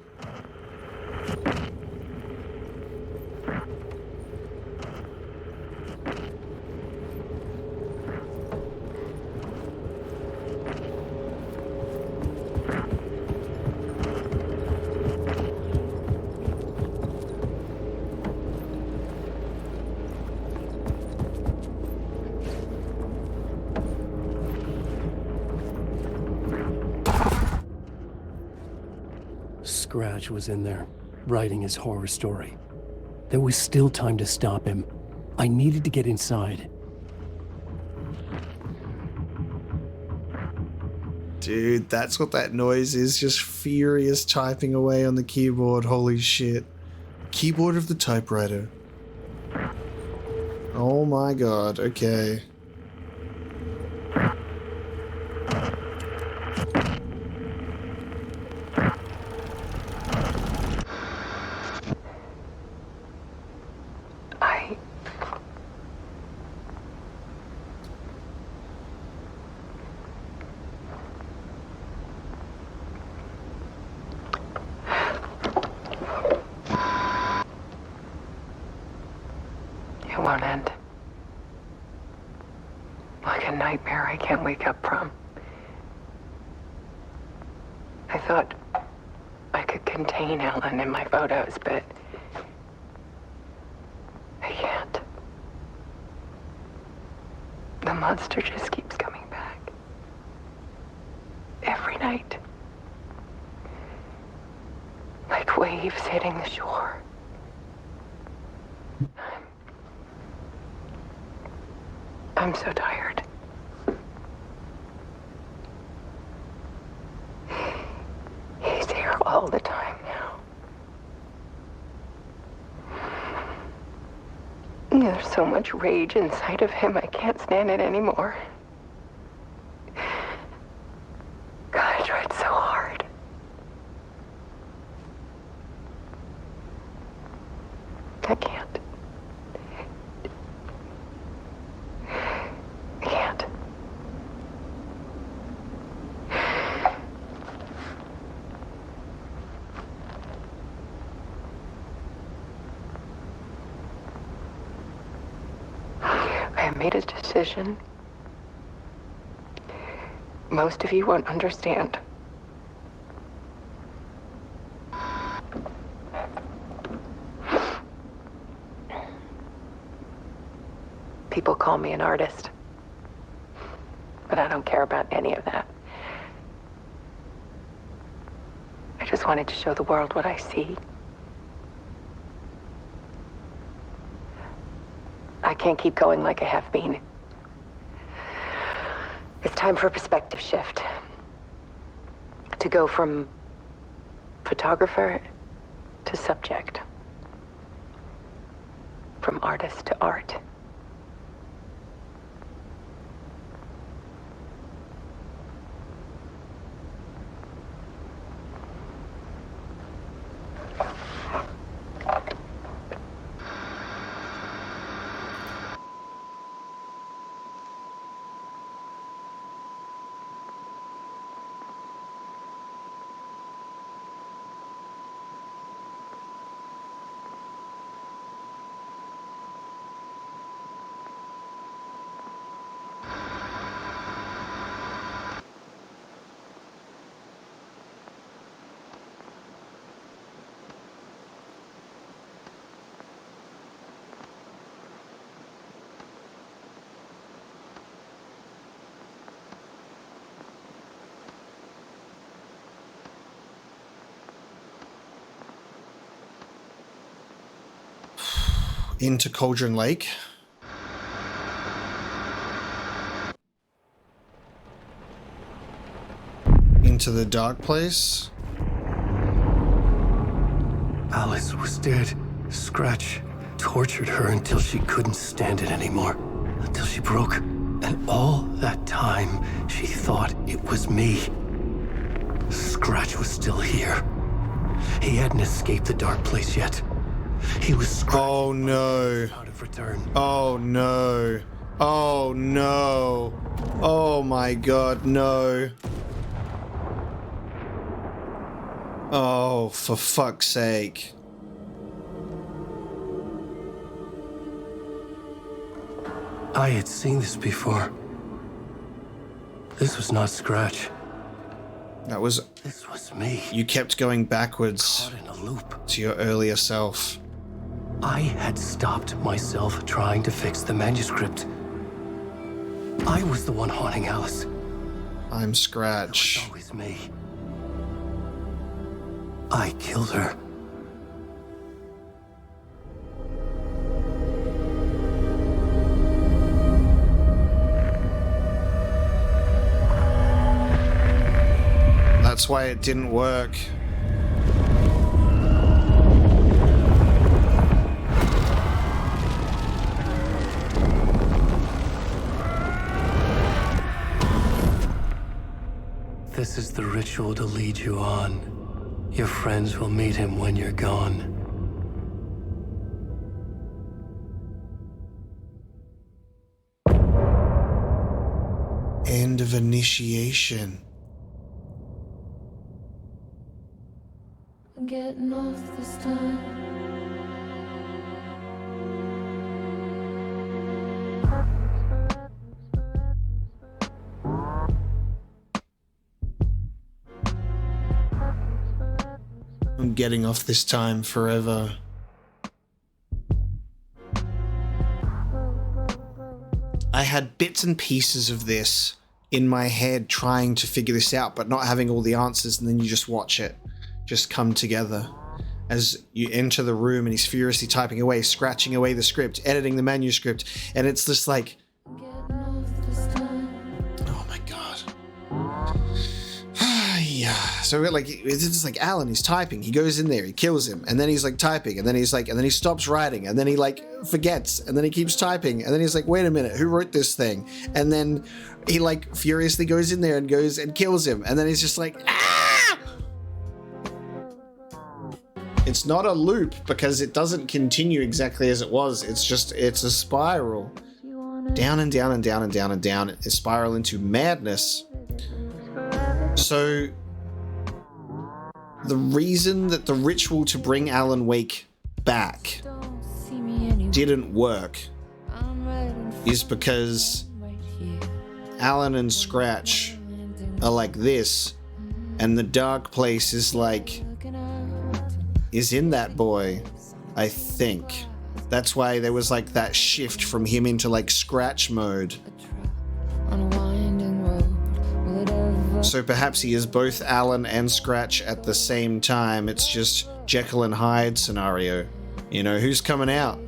Scratch was in there, writing his horror story. There was still time to stop him. I needed to get inside. Dude, that's what that noise is. Just furious typing away on the keyboard. Holy shit. Keyboard of the typewriter. Oh my god, okay. can't wake up from. I thought I could contain Ellen in my photos, but I can't. The monster just keeps coming back. Every night. Like waves hitting the shore. I'm so tired. He's here all the time now. There's so much rage inside of him, I can't stand it anymore. God, I tried so hard. I can't. I can't. I have made a decision. Most of you won't understand. People call me an artist, but I don't care about any of that. I just wanted to show the world what I see. I can't keep going like I have been. It's time for a perspective shift. To go from photographer to subject. From artist to art. Into Cauldron Lake. Into the dark place. Alice was dead. Scratch tortured her until she couldn't stand it anymore. Until she broke. And all that time, she thought it was me. Scratch was still here. He hadn't escaped the dark place yet. He was oh no. Out of return. Oh no. Oh no. Oh my god, no. Oh, for fuck's sake. I had seen this before. This was not Scratch. This was me. You kept going backwards. Caught in a loop. To your earlier self. I had stopped myself trying to fix the manuscript. I was the one haunting Alice. I'm Scratch. It was always me. I killed her. That's why it didn't work. This is the ritual to lead you on. Your friends will meet him when you're gone. End of initiation. I'm getting off this time. I'm getting off this time forever. I had bits and pieces of this in my head trying to figure this out, but not having all the answers, and then you just watch it just come together as you enter the room and he's furiously typing away, scratching away the script, editing the manuscript, and it's just like, oh my god. Yeah. So like, it's just like Alan, he's typing, he goes in there, he kills him, and then he's like typing, and then he's like, and then he stops writing, and then he like forgets, and then he keeps typing, and then he's like, wait a minute, who wrote this thing? And then he like furiously goes in there and goes and kills him, and then he's just like, ah! It's not a loop because it doesn't continue exactly as it was. It's just, it's a spiral. Down and down and down and down and down. It spiral into madness. So the reason that the ritual to bring Alan Wake back didn't work is because Alan and Scratch are like this, and the dark place is like, is in that boy, I think. That's why there was like that shift from him into like Scratch mode. So perhaps he is both Alan and Scratch at the same time. It's just Jekyll and Hyde scenario. You know, who's coming out?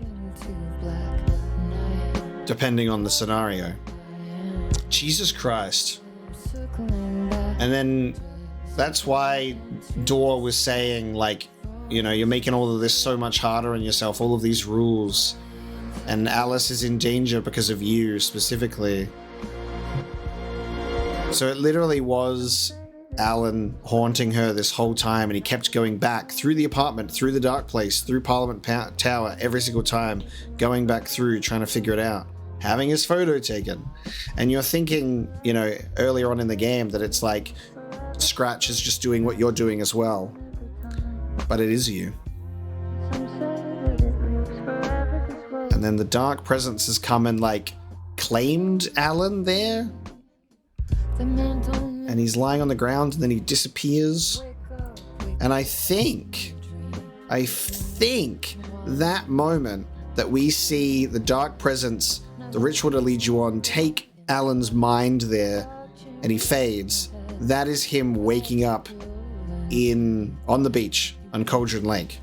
Depending on the scenario. Jesus Christ. And then that's why Dor was saying, like, you know, you're making all of this so much harder on yourself, all of these rules. And Alice is in danger because of you specifically. So it literally was Alan haunting her this whole time, and he kept going back through the apartment, through the dark place, through Parliament Tower every single time, going back through, trying to figure it out, having his photo taken. And you're thinking, you know, earlier on in the game that it's like Scratch is just doing what you're doing as well. But it is you. And then the dark presence has come and like claimed Alan there. And he's lying on the ground and then he disappears. And I think that moment that we see the dark presence, the ritual to lead you on, take Alan's mind there and he fades, that is him waking up on the beach on Cauldron Lake.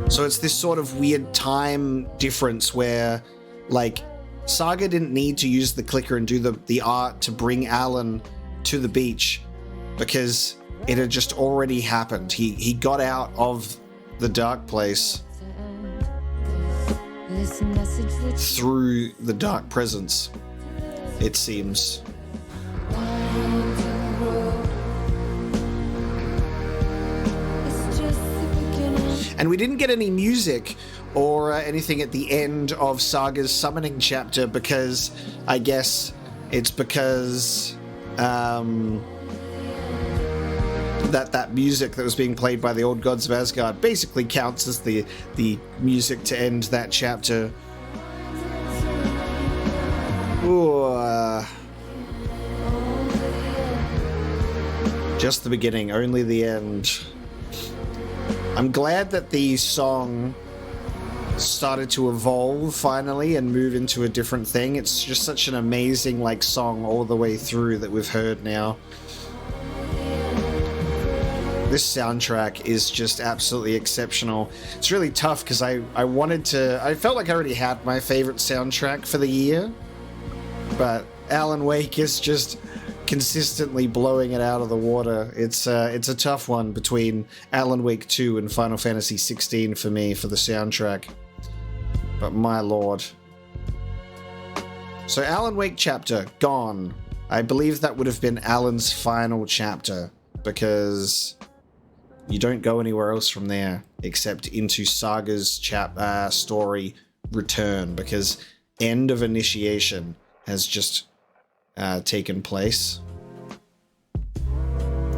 So it's this sort of weird time difference where, like, Saga didn't need to use the clicker and do the art to bring Alan to the beach because it had just already happened. He got out of the dark place through the dark presence, it seems. And we didn't get any music or anything at the end of Saga's summoning chapter because I guess it's because that music that was being played by the Old Gods of Asgard basically counts as the music to end that chapter. Ooh, just the beginning, only the end. I'm glad that the song started to evolve finally and move into a different thing. It's just such an amazing like song all the way through that we've heard now. This soundtrack is just absolutely exceptional. It's really tough because I felt like I already had my favorite soundtrack for the year, but Alan Wake is just consistently blowing it out of the water. It's a tough one between Alan Wake 2 and Final Fantasy 16 for me for the soundtrack. But my lord. So Alan Wake chapter, gone. I believe that would have been Alan's final chapter because you don't go anywhere else from there except into Saga's story Return, because End of Initiation has just taken place.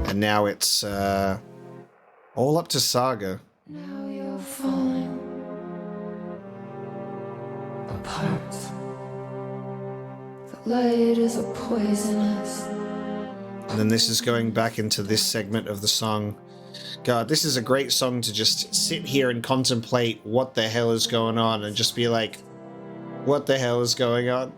And now it's all up to Saga. Now you're falling apart. The light is a poisonous. And then this is going back into this segment of the song God, this is a great song to just sit here and contemplate what the hell is going on and just be like, what the hell is going on?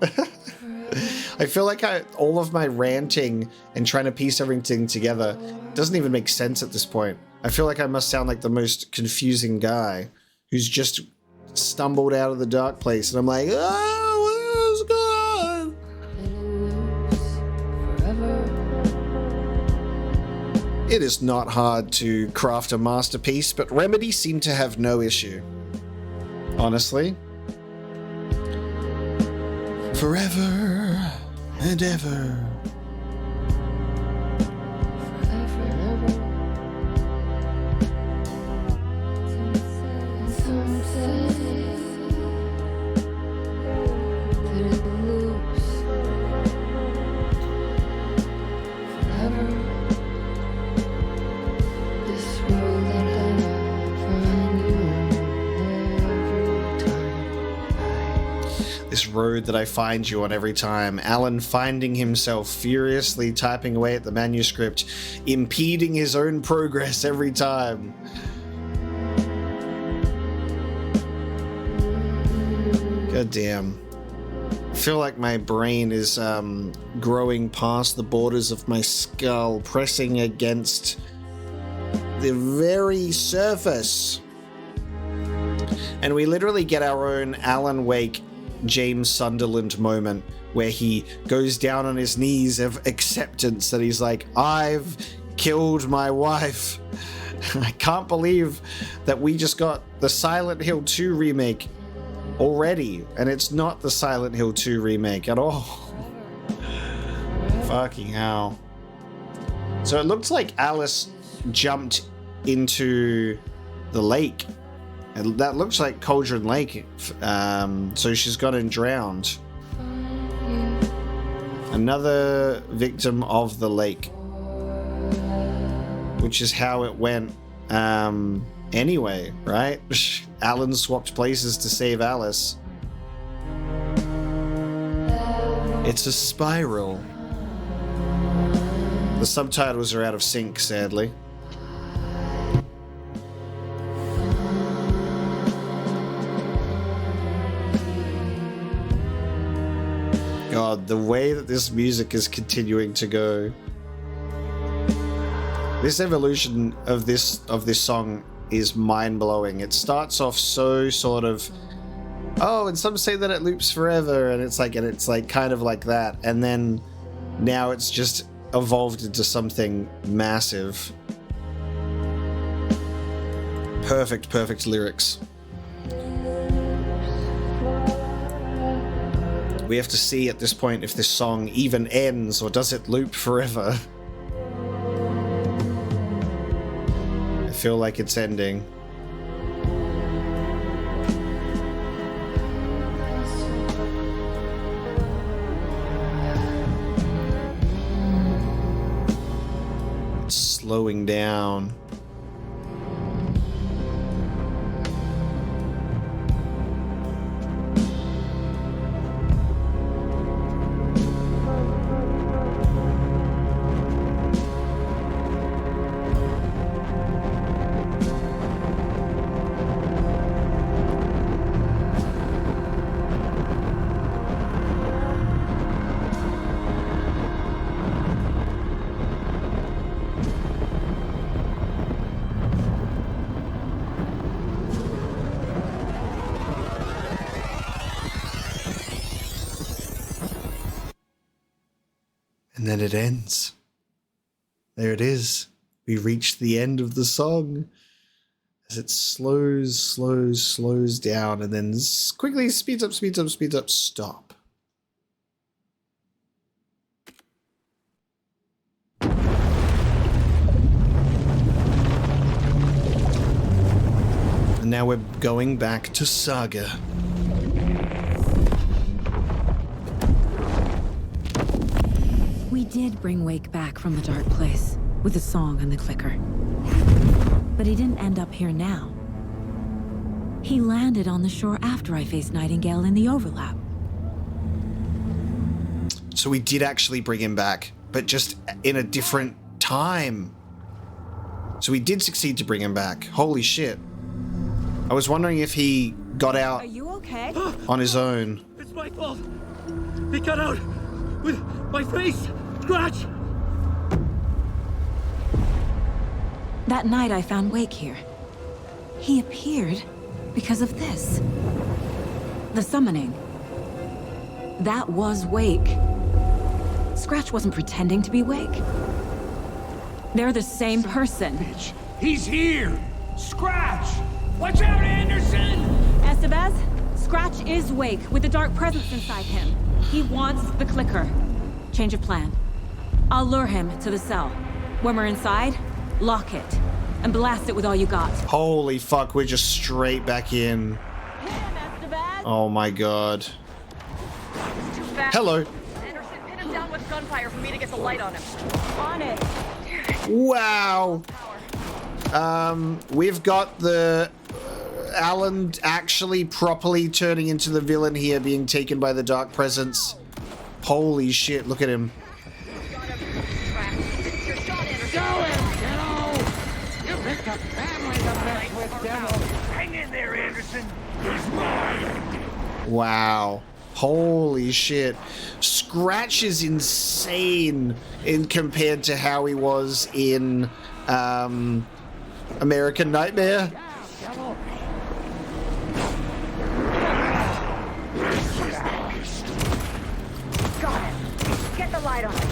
I feel like all of my ranting and trying to piece everything together doesn't even make sense at this point. I feel like I must sound like the most confusing guy who's just stumbled out of the dark place, and I'm like, oh, what's going on? It is not hard to craft a masterpiece, but Remedy seem to have no issue. Honestly. Forever and ever. This road that I find you on every time. Alan finding himself furiously typing away at the manuscript, impeding his own progress every time. God damn. I feel like my brain is growing past the borders of my skull, pressing against the very surface. And we literally get our own Alan Wake James Sunderland moment where he goes down on his knees of acceptance that he's like, I've killed my wife. I can't believe that we just got the Silent Hill 2 remake already, and it's not the Silent Hill 2 remake at all. Fucking hell. So it looks like Alice jumped into the lake. And that looks like Cauldron Lake, so she's gotten drowned. Another victim of the lake, which is how it went anyway, right? Alan swapped places to save Alice. It's a spiral. The subtitles are out of sync, sadly. God, the way that this music is continuing to go. This evolution of this song is mind-blowing. It starts off so sort of, oh, and some say that it loops forever, and it's like kind of like that, and then now it's just evolved into something massive. Perfect lyrics. We have to see at this point if this song even ends, or does it loop forever? I feel like it's ending. It's slowing down. And then it ends. There it is. We reached the end of the song. As it slows down, and then quickly speeds up, stop. And now we're going back to Saga. We did bring Wake back from the dark place, with the song and the clicker. But he didn't end up here now. He landed on the shore after I faced Nightingale in the overlap. So we did actually bring him back, but just in a different time. So we did succeed to bring him back. Holy shit. I was wondering if he got out Are you okay? on his own. It's my fault. He got out with my face. Scratch. That night I found Wake here. He appeared because of this. The summoning. That was Wake. Scratch wasn't pretending to be Wake. They're the same person. Bitch. He's here. Scratch. Watch out, Anderson. Estevez, Scratch is Wake with the dark presence inside him. He wants the clicker. Change of plan. I'll lure him to the cell. When we're inside, lock it and blast it with all you got. Holy fuck, we're just straight back in. Hit him, Estevez. Oh my god. It's too fast. Hello. Anderson, pin him down with gunfire for me to get the light on him. On it. Wow. We've got the Alan actually properly turning into the villain here, being taken by the dark presence. Holy shit, look at him. Hang in there, Anderson. He's mine. Wow. Holy shit. Scratch is insane in compared to how he was in American Nightmare. Got him. Get the light on him.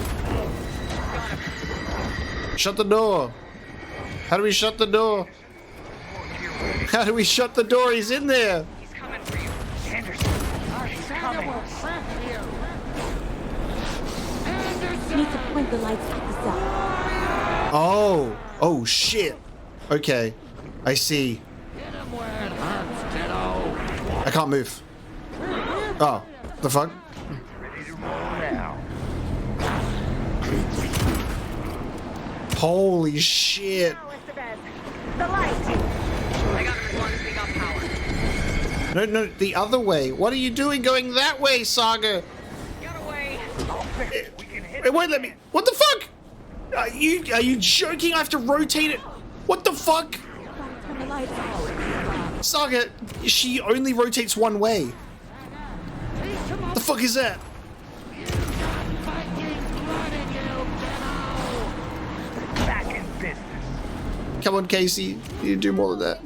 Shut the door. How do we shut the door? How do we shut the door? He's in there. He's coming for you. Anderson. He's coming. Need to point the lights at the cell. Oh. Oh shit. Okay. I see. I can't move. Oh. The fuck? Ready to roll now. Holy shit. The light. I got him as long as we got power. No, the other way. What are you doing going that way, Saga? Get away. We can hit It won't let me. What the fuck? Are you joking? I have to rotate it. What the fuck? Turn the lights off. Saga, she only rotates one way. The fuck is that? back in business. Come on, Casey. You do more than that.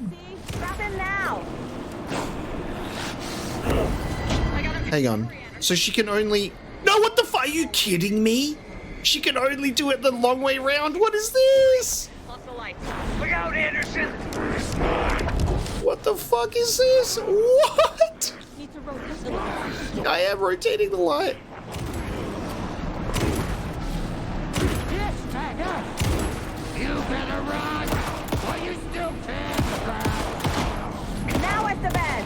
Grab him now. Hang on. So she can only... No, what the fuck? Are you kidding me? She can only do it the long way round? What is this? Off the light. Look out, Anderson. What the fuck is this? What? Need to rotate the lights. I am rotating the light. You better run. While you still can, Scratch. Now at the bed.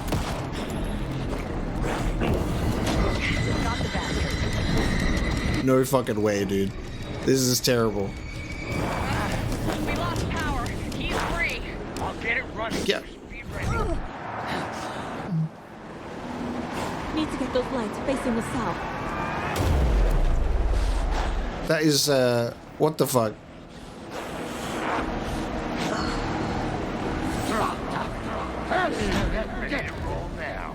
Got the bastard. No fucking way, dude. This is terrible. We lost power. He's free. I'll get it running. Yeah. Be ready. Need to get those lights facing the cell. That is, what the fuck? Ready to roll now.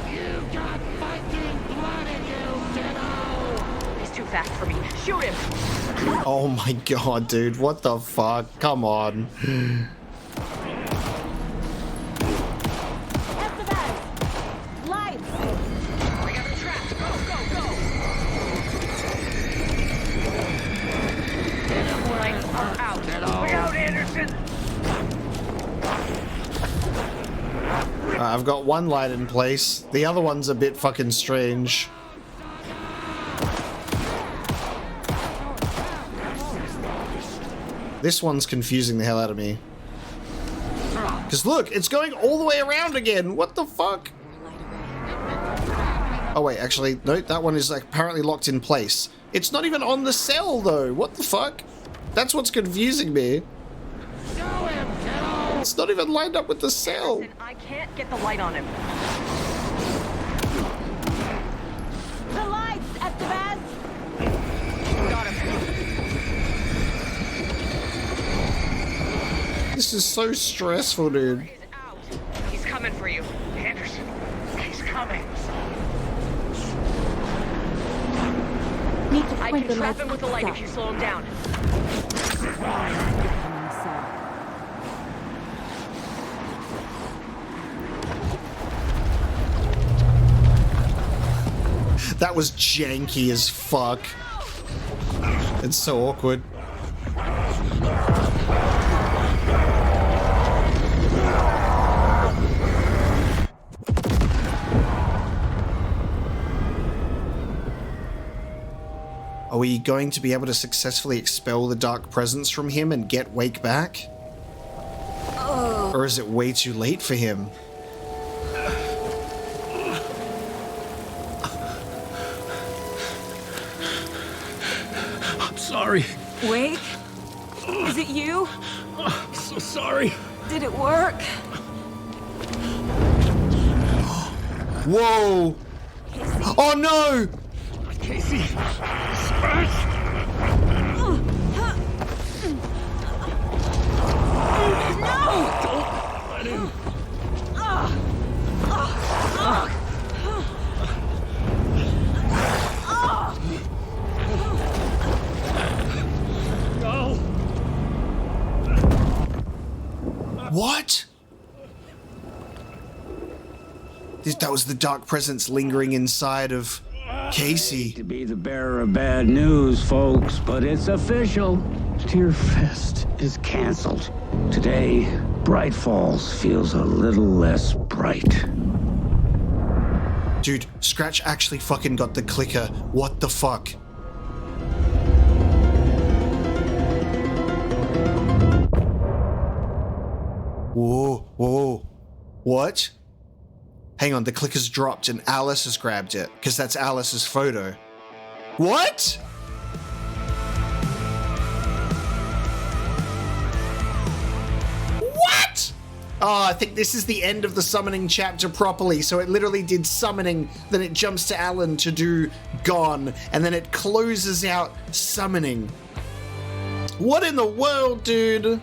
You got Viking blood in you, kiddo. He's too fast for me. Shoot him. Oh my god, dude. What the fuck? Come on. At the bed. Lights. I got him trapped. Go, go, go. Lights are out. Look out, Anderson. I've got one light in place. The other one's a bit fucking strange. This one's confusing the hell out of me. Because look, it's going all the way around again. What the fuck? Oh wait, actually, no, that one is like apparently locked in place. It's not even on the cell though. What the fuck? That's what's confusing me. It's not even lined up with the cell. Listen, I can't get the light on him. This is so stressful, dude. He's coming for you. Anderson, he's coming. I can trap him with the light if you slow him down. That was janky as fuck. It's so awkward. Are we going to be able to successfully expel the dark presence from him and get Wake back? Or is it way too late for him? I'm sorry. Wake? Is it you? I'm so sorry. Did it work? Whoa! Oh no! Casey! What? That was the dark presence lingering inside of Casey. To be the bearer of bad news, folks, but it's official. Tearfest is canceled. Today, Bright Falls feels a little less bright. Dude, Scratch actually fucking got the clicker. What the fuck? Whoa, whoa. What? Hang on, the clicker's dropped and Alice has grabbed it, because that's Alice's photo. What? What? Oh, I think this is the end of the summoning chapter properly. So it literally did summoning, then it jumps to Alan to do Gone, and then it closes out summoning. What in the world, dude?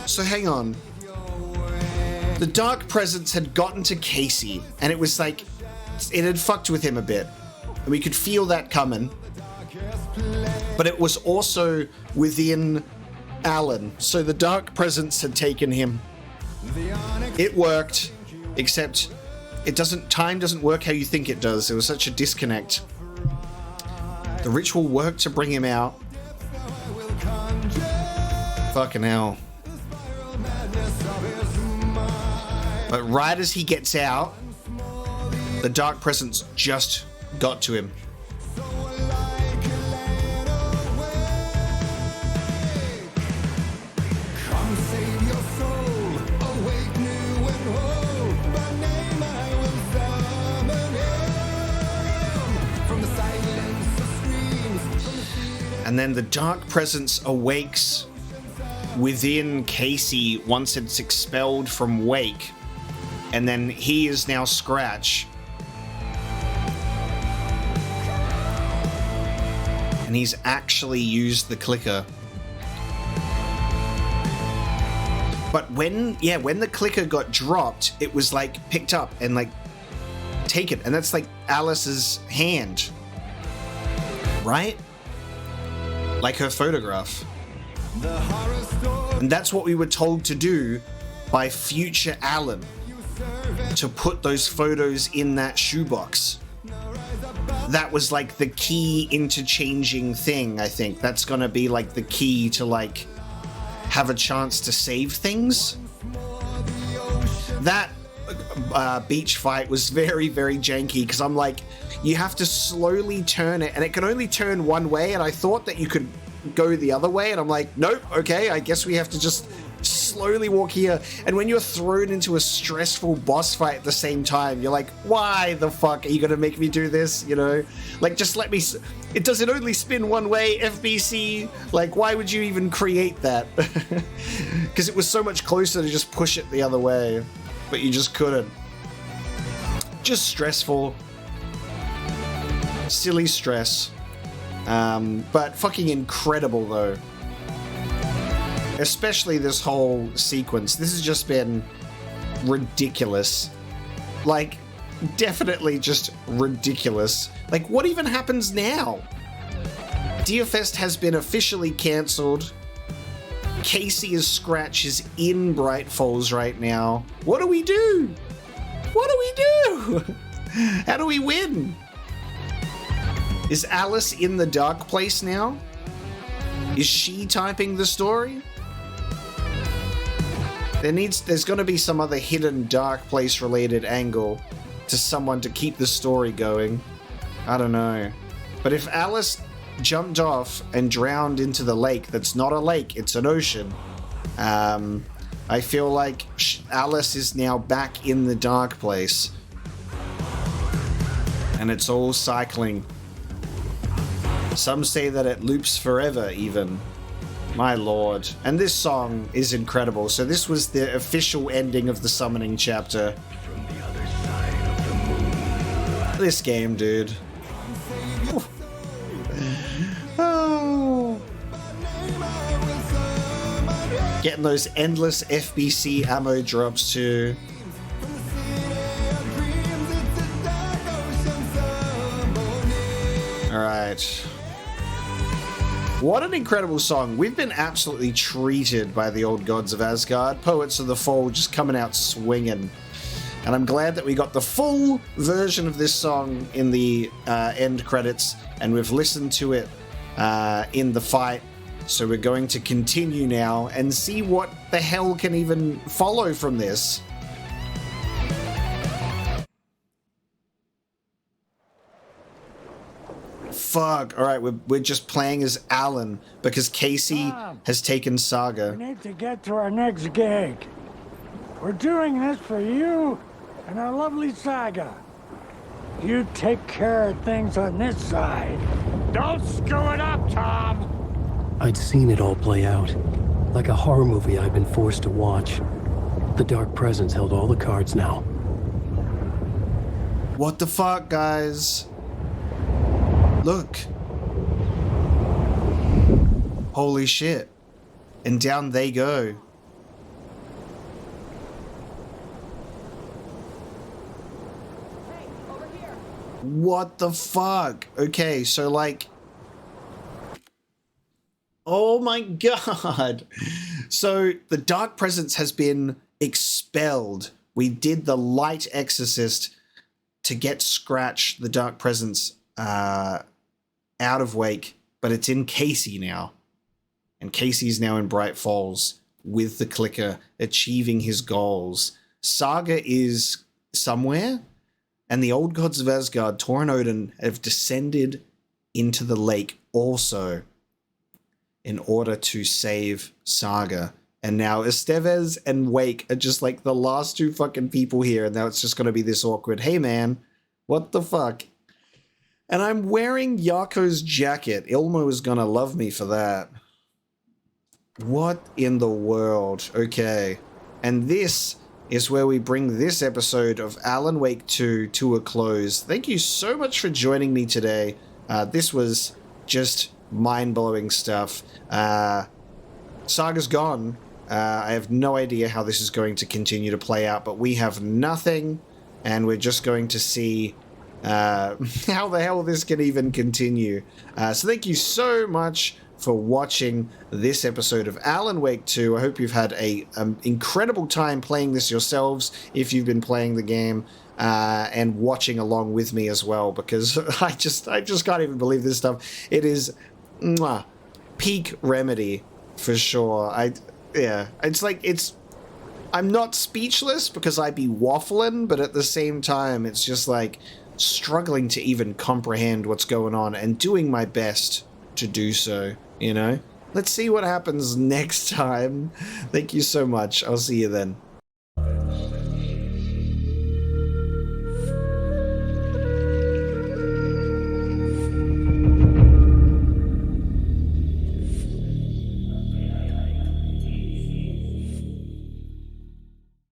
So hang on. The dark presence had gotten to Casey, and it was like, it had fucked with him a bit. And we could feel that coming. But it was also within Alan. So the dark presence had taken him. It worked, except time doesn't work how you think it does. There was such a disconnect. The ritual worked to bring him out. Fucking hell. But right as he gets out, the dark presence just got to him. And then the dark presence awakes within Casey once it's expelled from Wake. And then he is now Scratch. And he's actually used the clicker. But when the clicker got dropped, it was like picked up and like taken. And that's like Alice's hand. Right? Like her photograph. And that's what we were told to do by future Alan. To put those photos in that shoebox. That was like the key interchanging thing, I think. That's gonna be like the key to like have a chance to save things. That beach fight was very, very janky because I'm like, you have to slowly turn it and it can only turn one way, and I thought that you could go the other way, and I'm like, nope, okay, I guess we have to just slowly walk here. And when you're thrown into a stressful boss fight at the same time, you're like, why the fuck are you gonna make me do this, you know? Like, just let me, it doesn't only spin one way, FBC, like, why would you even create that? Because it was so much closer to just push it the other way, but you just couldn't. Just stressful. Silly stress. But fucking incredible, though. Especially this whole sequence. This has just been ridiculous. Like, definitely just ridiculous. Like, what even happens now? Deerfest has been officially cancelled. Casey as Scratch is in Bright Falls right now. What do we do? What do we do? How do we win? Is Alice in the dark place now? Is she typing the story? There's going to be some other hidden dark place related angle to someone to keep the story going. I don't know. But if Alice jumped off and drowned into the lake, that's not a lake, it's an ocean. I feel like Alice is now back in the dark place. And it's all cycling. Some say that it loops forever, even. My lord. And this song is incredible. So this was the official ending of the summoning chapter. This game, dude. Oh. Getting those endless FBC ammo drops too. Alright. What an incredible song. We've been absolutely treated by the old gods of Asgard. Poets of the Fall just coming out swinging. And I'm glad that we got the full version of this song in the end credits, and we've listened to it in the fight. So we're going to continue now and see what the hell can even follow from this. Fuck. Alright, we're just playing as Alan because Casey has taken Saga. We need to get to our next gig. We're doing this for you and our lovely Saga. You take care of things on this side. Don't screw it up, Tom! I'd seen it all play out. Like a horror movie I'd been forced to watch. The Dark Presence held all the cards now. What the fuck, guys? Look. Holy shit. And down they go. What the fuck? Okay, so like... Oh my god. So the Dark Presence has been expelled. We did the Light Exorcist to get Scratch, the Dark Presence, out of Wake, but it's in Casey now. And Casey's now in Bright Falls with the clicker, achieving his goals. Saga is somewhere, and the old gods of Asgard, Thor and Odin, have descended into the lake also in order to save Saga. And now Estevez and Wake are just like the last two fucking people here, and now it's just going to be this awkward, hey man, what the fuck? And I'm wearing Yako's jacket. Ilmo is gonna love me for that. What in the world? Okay. And this is where we bring this episode of Alan Wake 2 to a close. Thank you so much for joining me today. This was just mind-blowing stuff. Saga's gone. I have no idea how this is going to continue to play out, but we have nothing, and we're just going to see how the hell this can even continue. So thank you so much for watching this episode of Alan Wake 2. I hope you've had an incredible time playing this yourselves if you've been playing the game, and watching along with me as well, because I just can't even believe this stuff. It is peak Remedy for sure. I'm not speechless because I'd be waffling, but at the same time, it's just like struggling to even comprehend what's going on and doing my best to do so, you know? Let's see what happens next time. Thank you so much. I'll see you then.